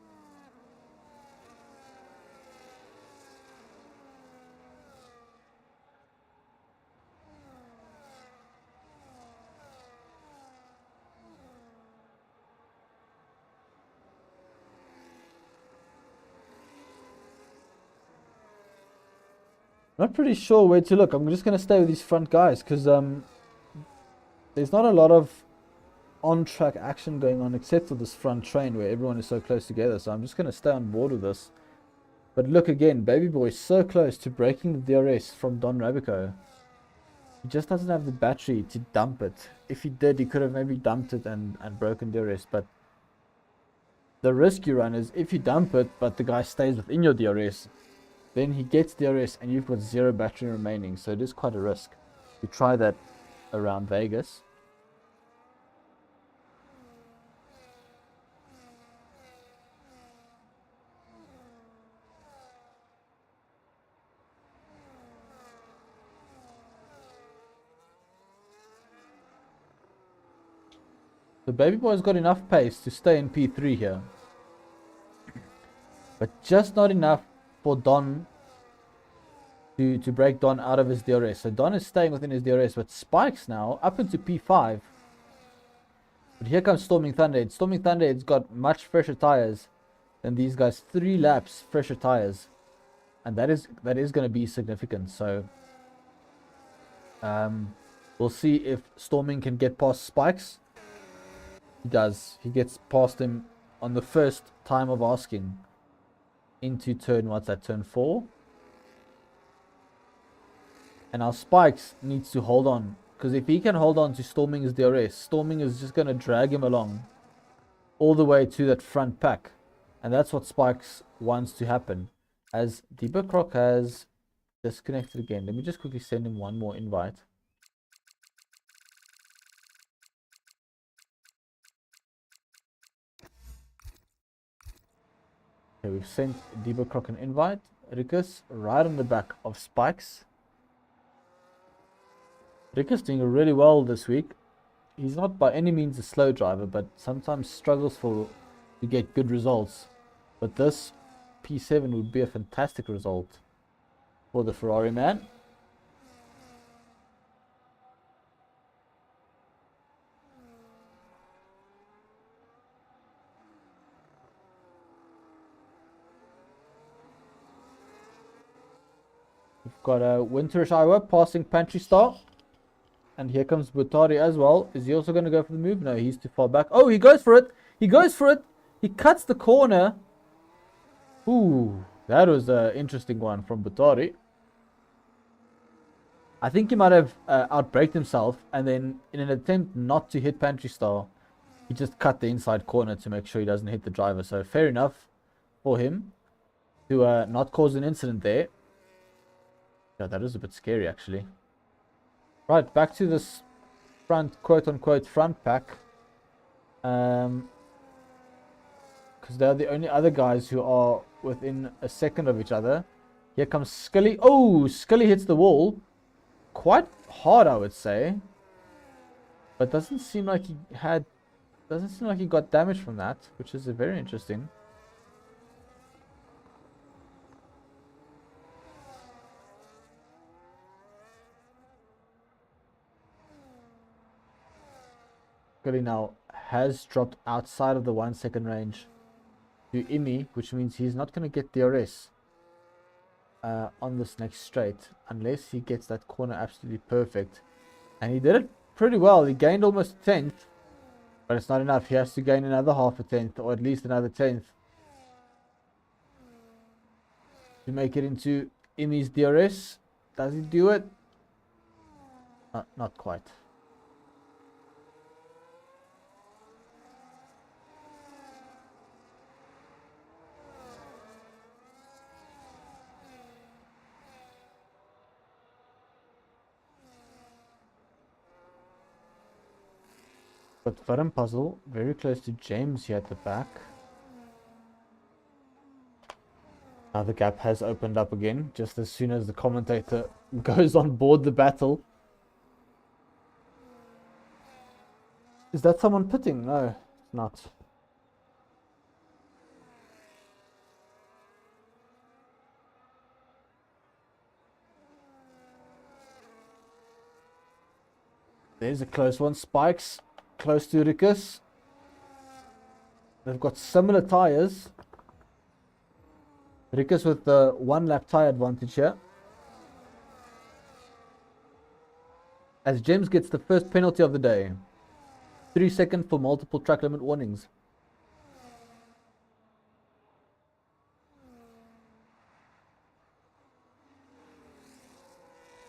Not pretty sure where to look. I'm just going to stay with these front guys because there's not a lot of on-track action going on except for this front train where everyone is so close together. So I'm just going to stay on board with this. But look again, Baby Boy is so close to breaking the DRS from Don Rabico. He just doesn't have the battery to dump it. If he did, he could have maybe dumped it and broken DRS. But the risk you run is if you dump it, but the guy stays within your DRS, then he gets DRS and you've got 0 battery remaining. So it is quite a risk. You try that around Vegas. The Baby Boy's got enough pace to stay in P3 here. But just not enough for Don to break Don out of his DRS. So Don is staying within his DRS, but Spikes now up into P5. But here comes Storming Thunderhead. Storming Thunderhead's got much fresher tires than these guys. 3 laps fresher tires. And that is going to be significant. So we'll see if Storming can get past Spikes. He does. He gets past him on the first time of asking into turn, what's that, turn 4? And our Spikes needs to hold on, because if he can hold on to Storming's DRS, Storming is just going to drag him along all the way to that front pack. And that's what Spikes wants to happen. As Deepak Croc has disconnected again. Let me just quickly send him one more invite. Okay, we've sent Deepak Croc an invite. Rikus right on the back of Spikes. Rikus doing really well this week. He's not by any means a slow driver, but sometimes struggles to get good results. But this P7 would be a fantastic result for the Ferrari man. We've got a Winterish Iowa passing Pantry Star. And here comes Butari as well. Is he also going to go for the move? No, he's too far back. Oh, he goes for it. He goes for it. He cuts the corner. Ooh, that was an interesting one from Butari. I think he might have outbraked himself. And then in an attempt not to hit Pantry Star, he just cut the inside corner to make sure he doesn't hit the driver. So fair enough for him to not cause an incident there. Yeah, that is a bit scary actually. Right, back to this front, quote-unquote, front pack. Because they're the only other guys who are within a second of each other. Here comes Scully. Oh, Scully hits the wall. Quite hard, I would say. But doesn't seem like he got damage from that, which is very interesting. Scully now has dropped outside of the 1 second range to Imi, which means he's not going to get DRS on this next straight unless he gets that corner absolutely perfect. And he did it pretty well. He gained almost a 10th, but it's not enough. He has to gain another half a 10th or at least another 10th to make it into Imi's DRS. Does he do it? Not quite. But Varam Puzzle very close to James here at the back. Now the gap has opened up again just as soon as the commentator goes on board the battle. Is that someone pitting? No, it's not. There's a close one. Spikes close to Rikus. They've got similar tires. Rikus with the 1 lap tire advantage here. as Gems gets the first penalty of the day. 3 seconds for multiple track limit warnings.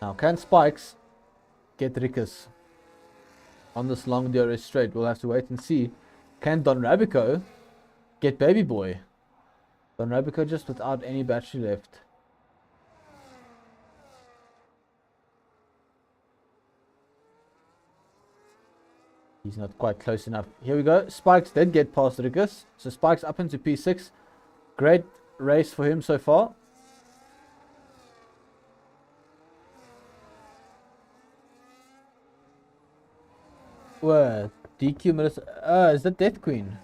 Now, can Spikes get Rikus on this long DRS straight? We'll have to wait and see. Can Don Rabico get Baby Boy? Don Rabico just without any battery left. He's not quite close enough. Here we go. Spikes did get past Rikus. So Spikes up into P6. Great race for him so far. Where? DQ Melissa. Is that Death Queen?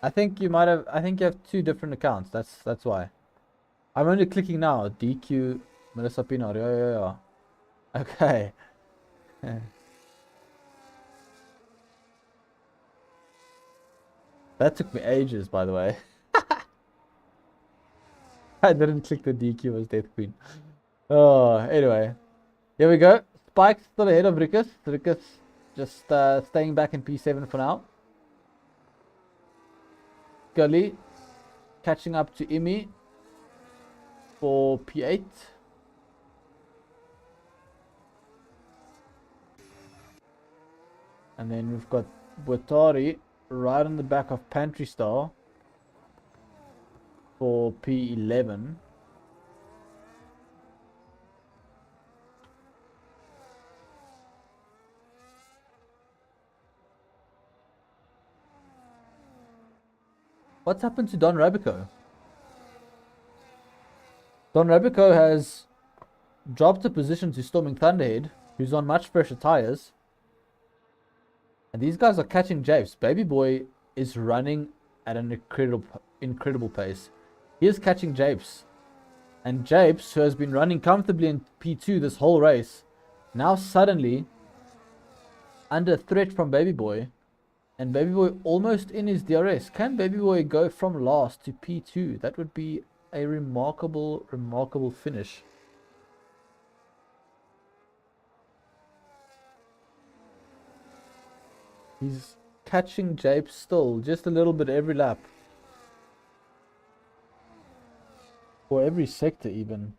I think you might have. I think you have two different accounts. That's why. I'm only clicking now. DQ Melissa Pinar. Yeah. Okay. That took me ages, by the way. I didn't click the DQ as Death Queen. Oh, anyway. Here we go. Spike still ahead of Rikus. Rikus just staying back in P7 for now. Gully catching up to Imi for P8. And then we've got Botari right on the back of Pantry Star for P11. What's happened to Don Rabico? Don Rabico has dropped a position to Storming Thunderhead, who's on much fresher tires. And these guys are catching Japes. Baby Boy is running at an incredible pace. He is catching Japes. And Japes, who has been running comfortably in P2 this whole race, now suddenly under threat from Baby Boy. And Baby Boy almost in his DRS. Can Baby Boy go from last to P2? That would be a remarkable finish. He's catching Japes still, just a little bit every lap. Or every sector even.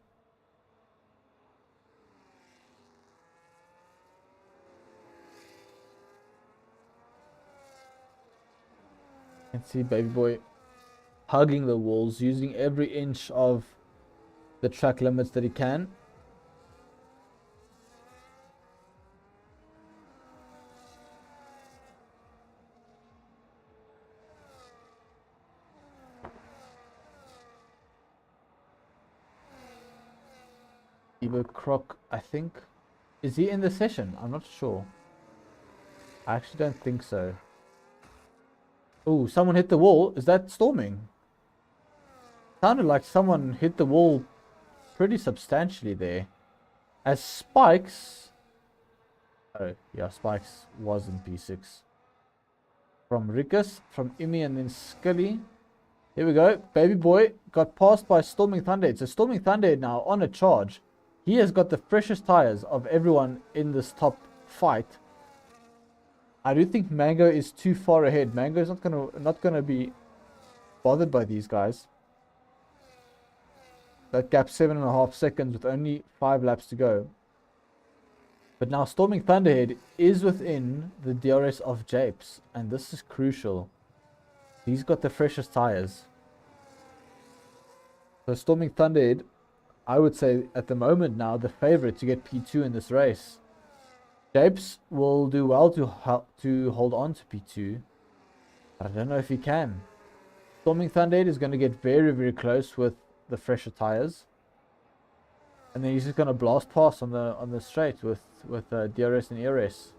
You can see Baby Boy hugging the walls, using every inch of the track limits that he can. Evo Croc, I think. Is he in the session? I'm not sure. I actually don't think so. Oh, someone hit the wall. Is that Storming? Sounded like someone hit the wall pretty substantially there. As Spikes... Oh, yeah, Spikes was in P6. From Rikus, from Imi, and then Scully. Here we go. Baby Boy got passed by Storming Thunderhead. So Storming Thunderhead now on a charge. He has got the freshest tires of everyone in this top fight. I do think Mango is too far ahead. Mango is not gonna be bothered by these guys. That gap 7.5 seconds with only 5 laps to go. But now Storming Thunderhead is within the DRS of Japes, and this is crucial. He's got the freshest tires. So Storming Thunderhead, I would say at the moment now, the favorite to get P2 in this race. Japes will do well to hold on to P2. But I don't know if he can. Storming Thunderhead is going to get very close with the fresher tires. And then he's just going to blast past on the straight with DRS and ERS.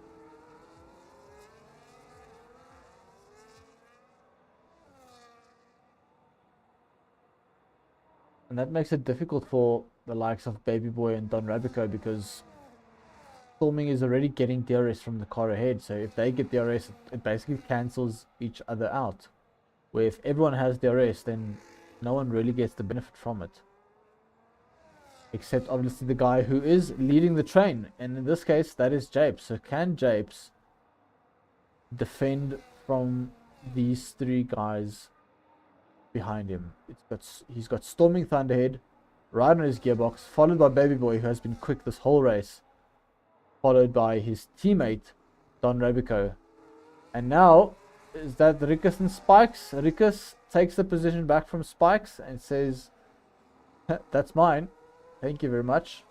And that makes it difficult for the likes of Baby Boy and Don Rabico, because Storming is already getting DRS from the car ahead. So if they get DRS, it basically cancels each other out. Where if everyone has DRS, then no one really gets the benefit from it. Except obviously the guy who is leading the train. And in this case, that is Japes. So can Japes defend from these three guys behind him? He's got Storming Thunderhead right on his gearbox, followed by Baby Boy, who has been quick this whole race, followed by his teammate Don Rabico. And now is that Rikus and Spikes. Rikus takes the position back from Spikes and says, "That's mine. Thank you very much."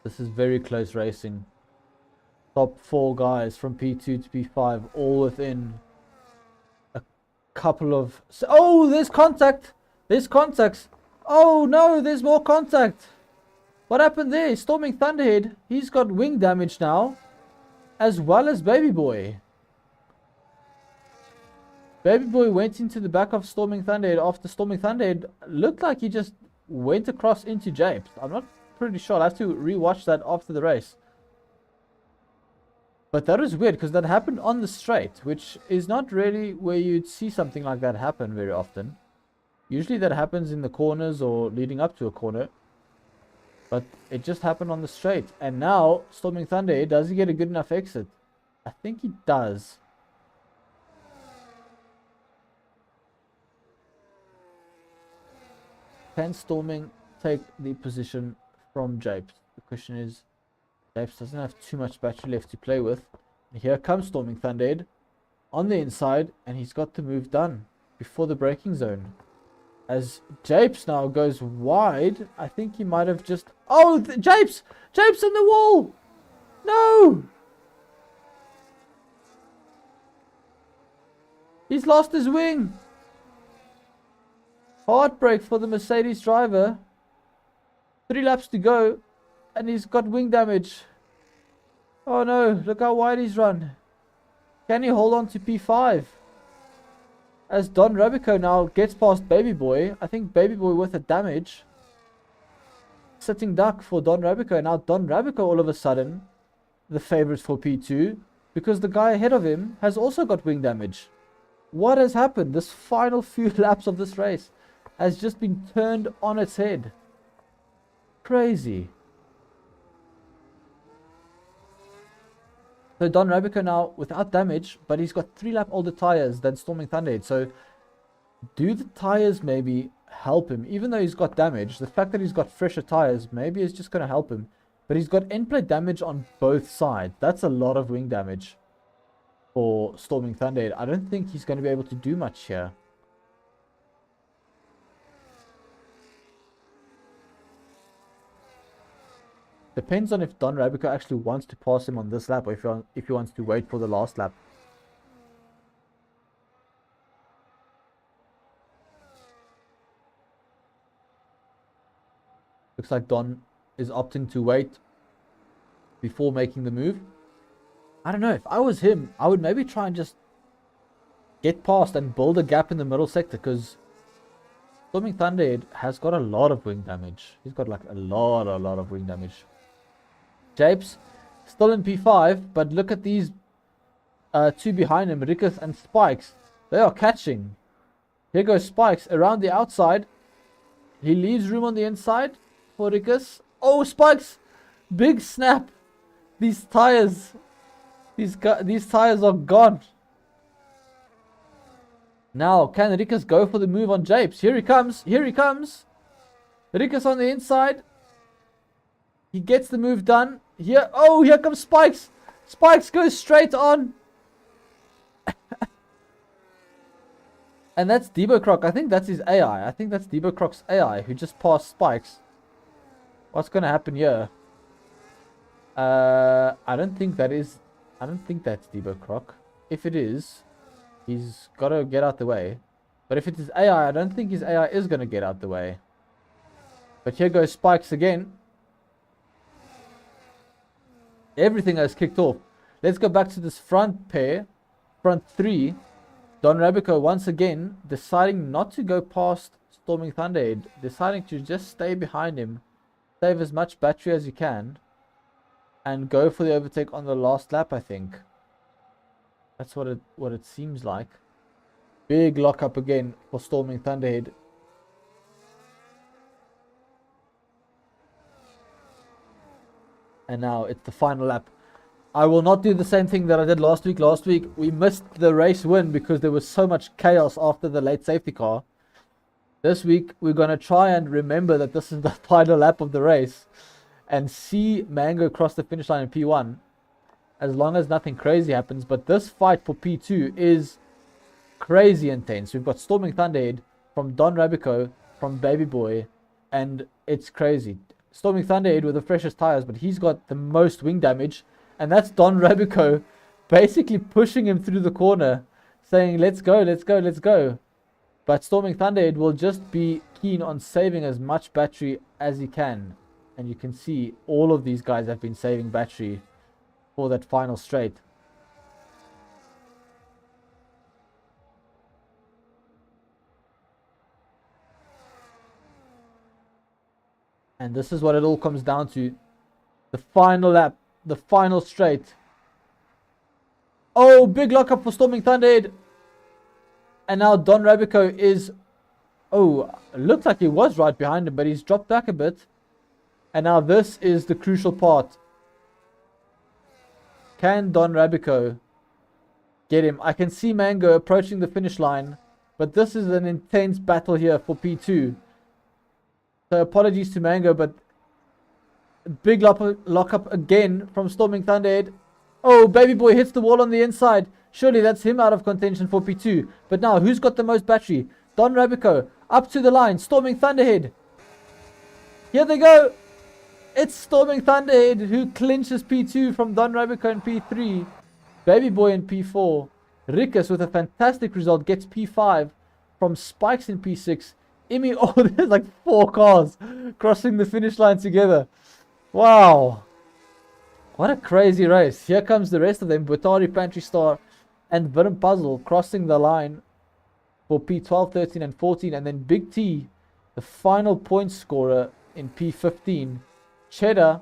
This is very close racing. Top 4 guys from P2 to P5, all within a couple of... Oh, there's contact! There's contacts! Oh no, there's more contact! What happened there? Storming Thunderhead, he's got wing damage now, as well as Baby Boy. Baby Boy went into the back of Storming Thunderhead after Storming Thunderhead looked like he just went across into Japes. I'm not pretty sure. I have to rewatch that after the race. But that was weird because that happened on the straight, which is not really where you'd see something like that happen very often. Usually that happens in the corners or leading up to a corner. But it just happened on the straight. And now, Storming Thunder, does he get a good enough exit? I think he does. Can Storming take the position from Japes? The question is, Japes doesn't have too much battery left to play with. And here comes Storming Thunderhead on the inside, and he's got the move done before the braking zone. As Japes now goes wide, I think he might have just... Oh, Japes! Japes on the wall! No! He's lost his wing. Heartbreak for the Mercedes driver. 3 laps to go, and he's got wing damage. Oh no, look how wide he's run. Can he hold on to P5? As Don Rabico now gets past Baby Boy. I think Baby Boy with a damage. Sitting duck for Don Rabico. And now Don Rabico all of a sudden the favourite for P2. Because the guy ahead of him has also got wing damage. What has happened? This final few laps of this race has just been turned on its head. Crazy. So Don Rabico now without damage, but he's got 3 lap older tires than Storming Thunderhead. So do the tires maybe help him? Even though he's got damage, the fact that he's got fresher tires maybe is just going to help him. But he's got end plate damage on both sides. That's a lot of wing damage for Storming Thunderhead. I don't think he's going to be able to do much here. Depends on if Don Rabico actually wants to pass him on this lap, or if he wants to wait for the last lap. Looks like Don is opting to wait before making the move. I don't know. If I was him, I would maybe try and just get past and build a gap in the middle sector, because Storming Thunderhead has got a lot of wing damage. He's got like a lot of wing damage. Japes still in P5, but look at these 2 behind him, Rikus and Spikes. They are catching. Here goes Spikes around the outside. He leaves room on the inside for Rikus. Oh, Spikes! Big snap. These tires. These tires are gone. Now, can Rikus go for the move on Japes? Here he comes. Here he comes. Rikus on the inside. He gets the move done. Here, oh, here comes Spikes. Spikes goes straight on. And that's Debo Croc. I think that's his AI. I think that's Debo Croc's AI who just passed Spikes. What's going to happen here? I don't think that's Debo Croc. If it is, he's got to get out the way. But if it is AI, I don't think his AI is going to get out the way. But here goes Spikes again. Everything has kicked off. Let's go back to this front pair. Front 3. Don Rabico once again deciding not to go past Storming Thunderhead, deciding to just stay behind him, save as much battery as you can, and go for the overtake on the last lap, I think. That's what it seems like. Big lockup again for Storming Thunderhead. And now it's the final lap. I will not do the same thing that I did last week. Last week, we missed the race win because there was so much chaos after the late safety car. This week, we're going to try and remember that this is the final lap of the race and see Mango cross the finish line in P1 as long as nothing crazy happens. But this fight for P2 is crazy intense. We've got Storming Thunderhead from Don Rabico, from Baby Boy, and it's crazy. Storming Thunderhead with the freshest tires, but he's got the most wing damage, and that's Don Rabico basically pushing him through the corner, saying, let's go, let's go, let's go. But Storming Thunderhead will just be keen on saving as much battery as he can. And you can see all of these guys have been saving battery for that final straight. And this is what it all comes down to. The final lap, the final straight. Oh, big lockup for Storming Thunderhead. And now Don Rabico is... Oh, it looks like he was right behind him, but he's dropped back a bit. And now this is the crucial part. Can Don Rabico get him? I can see Mango approaching the finish line, but this is an intense battle here for P2. So apologies to Mango, but big lockup again from Storming Thunderhead. Oh, Baby Boy hits the wall on the inside. Surely that's him out of contention for P2. But now, who's got the most battery? Don Rabico, up to the line. Storming Thunderhead. Here they go. It's Storming Thunderhead who clinches P2 from Don Rabico in P3. Baby Boy in P4. Rikus with a fantastic result gets P5 from Spikes in P6. Imi, oh, there's like 4 cars crossing the finish line together. Wow. What a crazy race. Here comes the rest of them. Butari, Pantry Star, and Virum Puzzle crossing the line for P12, 13, and 14. And then Big T, the final point scorer in P15. Cheddar,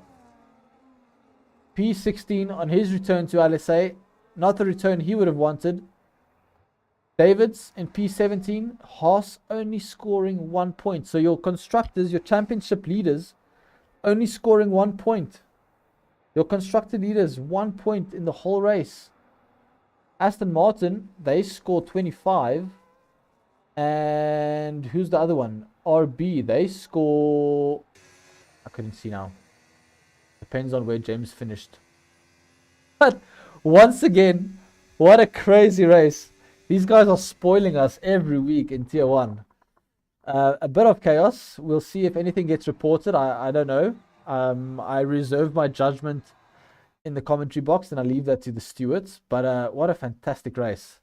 P16 on his return to LSA. Not the return he would have wanted. Davids in P17. Haas only scoring 1 point. So your constructors, your championship leaders, only scoring 1 point. Your constructor leaders, 1 point in the whole race. Aston Martin, they score 25. And who's the other one? RB, they score... I couldn't see now. Depends on where James finished. But once again, what a crazy race. These guys are spoiling us every week in Tier 1. A bit of chaos. We'll see if anything gets reported. I don't know. I reserve my judgment in the commentary box and I leave that to the stewards. But what a fantastic race.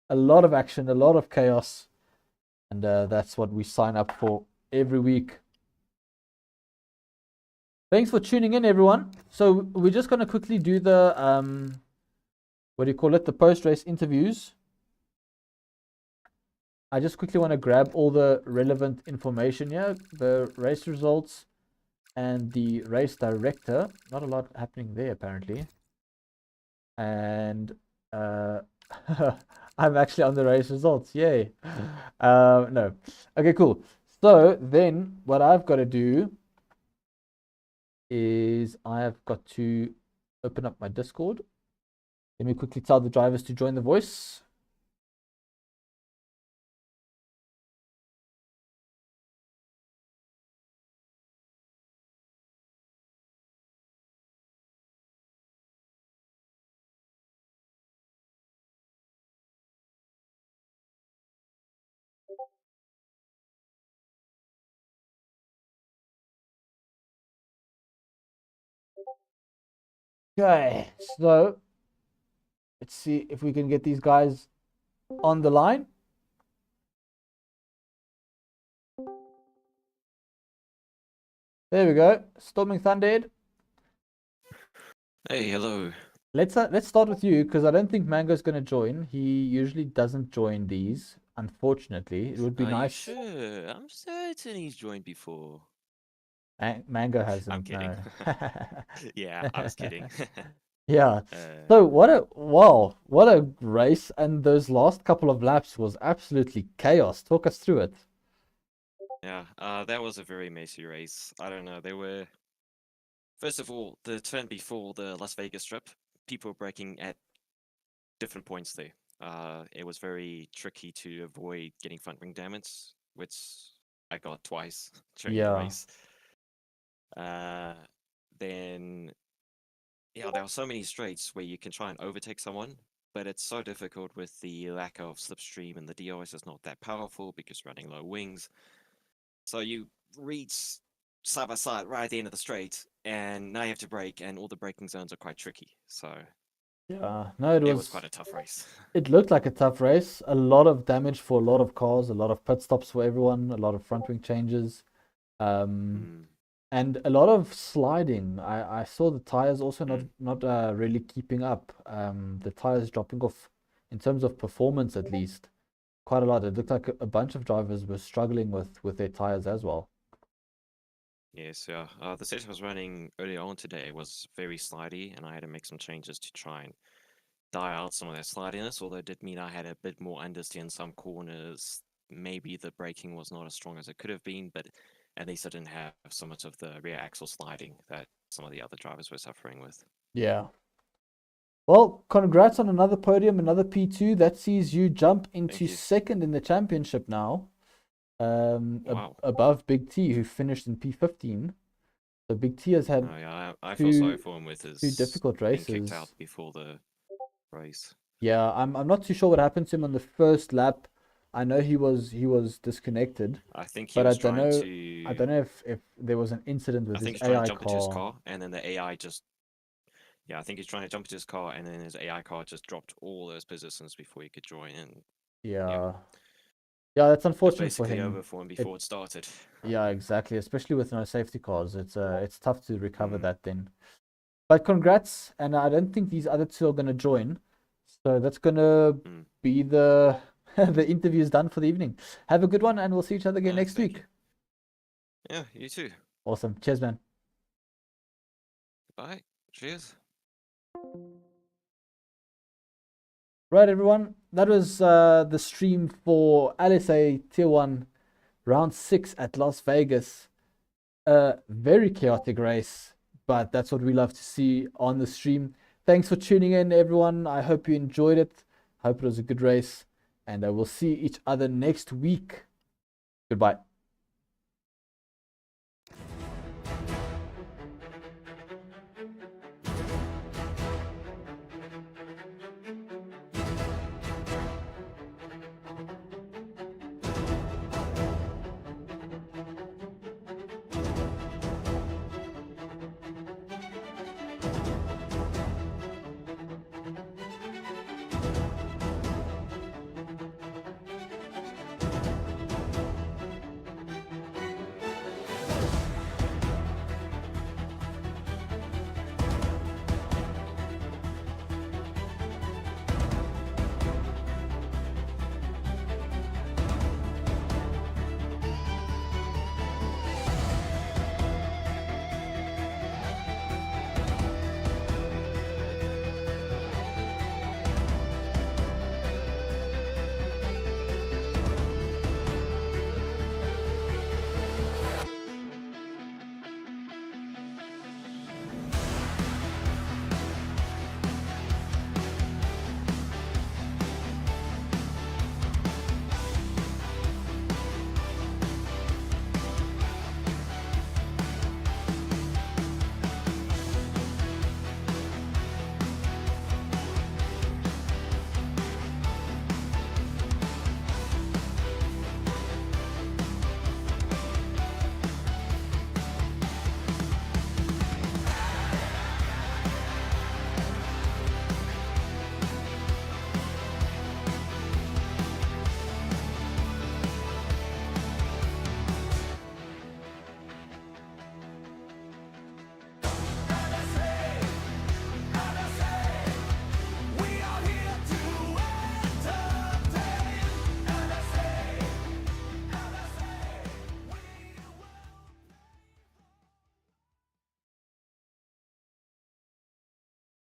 A lot of action, a lot of chaos. And that's what we sign up for every week. Thanks for tuning in, everyone. So we're just going to quickly do the, what do you call it? The post-race interviews. I just quickly want to grab all the relevant information here. The race results and the race director. Not a lot happening there, apparently. And I'm actually on the race results. Yay. No. Okay, cool. So then what I've got to do is I have got to open up my Discord. Let me quickly tell the drivers to join the voice. Okay, so let's see if we can get these guys on the line. There we go. Storming Thunderhead. Hey, hello. Let's start with you because I don't think Mango's going to join. He usually doesn't join these. unfortunately. It would be Are you nice. sure? I'm certain he's joined before. Mango I'm hasn't, kidding. no. Yeah, I was kidding. Yeah. uh, So what a race, and those last couple of laps was absolutely chaos. Talk us through it. yeah, that was a very messy race. I don't know. There were, first of all, the turn before the Las Vegas strip, people were braking at different points there. It was very tricky to avoid getting front wing damage, which I got twice during the Yeah. race. Uh, then, yeah, there are so many straights where you can try and overtake someone, but it's so difficult with the lack of slipstream, and the DOS is not that powerful because running low wings. So you reach side by side right at the end of the straight, and now you have to brake, and all the braking zones are quite tricky. So Yeah. No, it it was quite was. a tough race. It looked like a tough race. A lot of damage for a lot of cars. A lot of pit stops for everyone. A lot of front wing changes. Um, Mm, and a lot of sliding. I saw the tires also not mm. not really keeping up. The tires dropping off in terms of performance at least quite a lot. It looked like a bunch of drivers were struggling with their tires as well. Yes, yeah. The set I was running earlier on today was very slidey, and I had to make some changes to try and dial out some of that slidiness, although it did mean I had a bit more understeer in some corners. Maybe the braking was not as strong as it could have been, but at least I didn't have so much of the rear axle sliding that some of the other drivers were suffering with. Yeah. Well, congrats on another podium, another P2. That sees you jump into Thank you. second in the championship now, Wow. above Big T, who finished in P15. So Big T has had Oh yeah, I feel sorry two for him with two his difficult being kicked out races. before the race. Yeah, I'm not too sure what happened to him on the first lap. I know he was disconnected, I think he but I was don't trying know I to. don't know if there was an incident I with think his he's trying to AI jump into his car. car, and then the AI just. Yeah, I think he's trying to jump into his car, and then his AI car just dropped all those positions before he could join. And yeah, Yeah. Yeah, that's it was unfortunate for basically him. over for him It before it started. Yeah, exactly. Especially with no safety cars, it's tough to recover Mm, that then. But congrats, and I don't think these other two are gonna join. So that's gonna mm. be the the interviews done for the evening. Have a good one, and we'll see each other again next Thank you. week. Yeah, you too. Awesome. Cheers, man. Bye. Cheers. Right, everyone. That was the stream for LSA Tier 1 Round 6 at Las Vegas. A very chaotic race, but that's what we love to see on the stream. Thanks for tuning in, everyone. I hope you enjoyed it. I hope it was a good race, and I will see each other next week. Goodbye.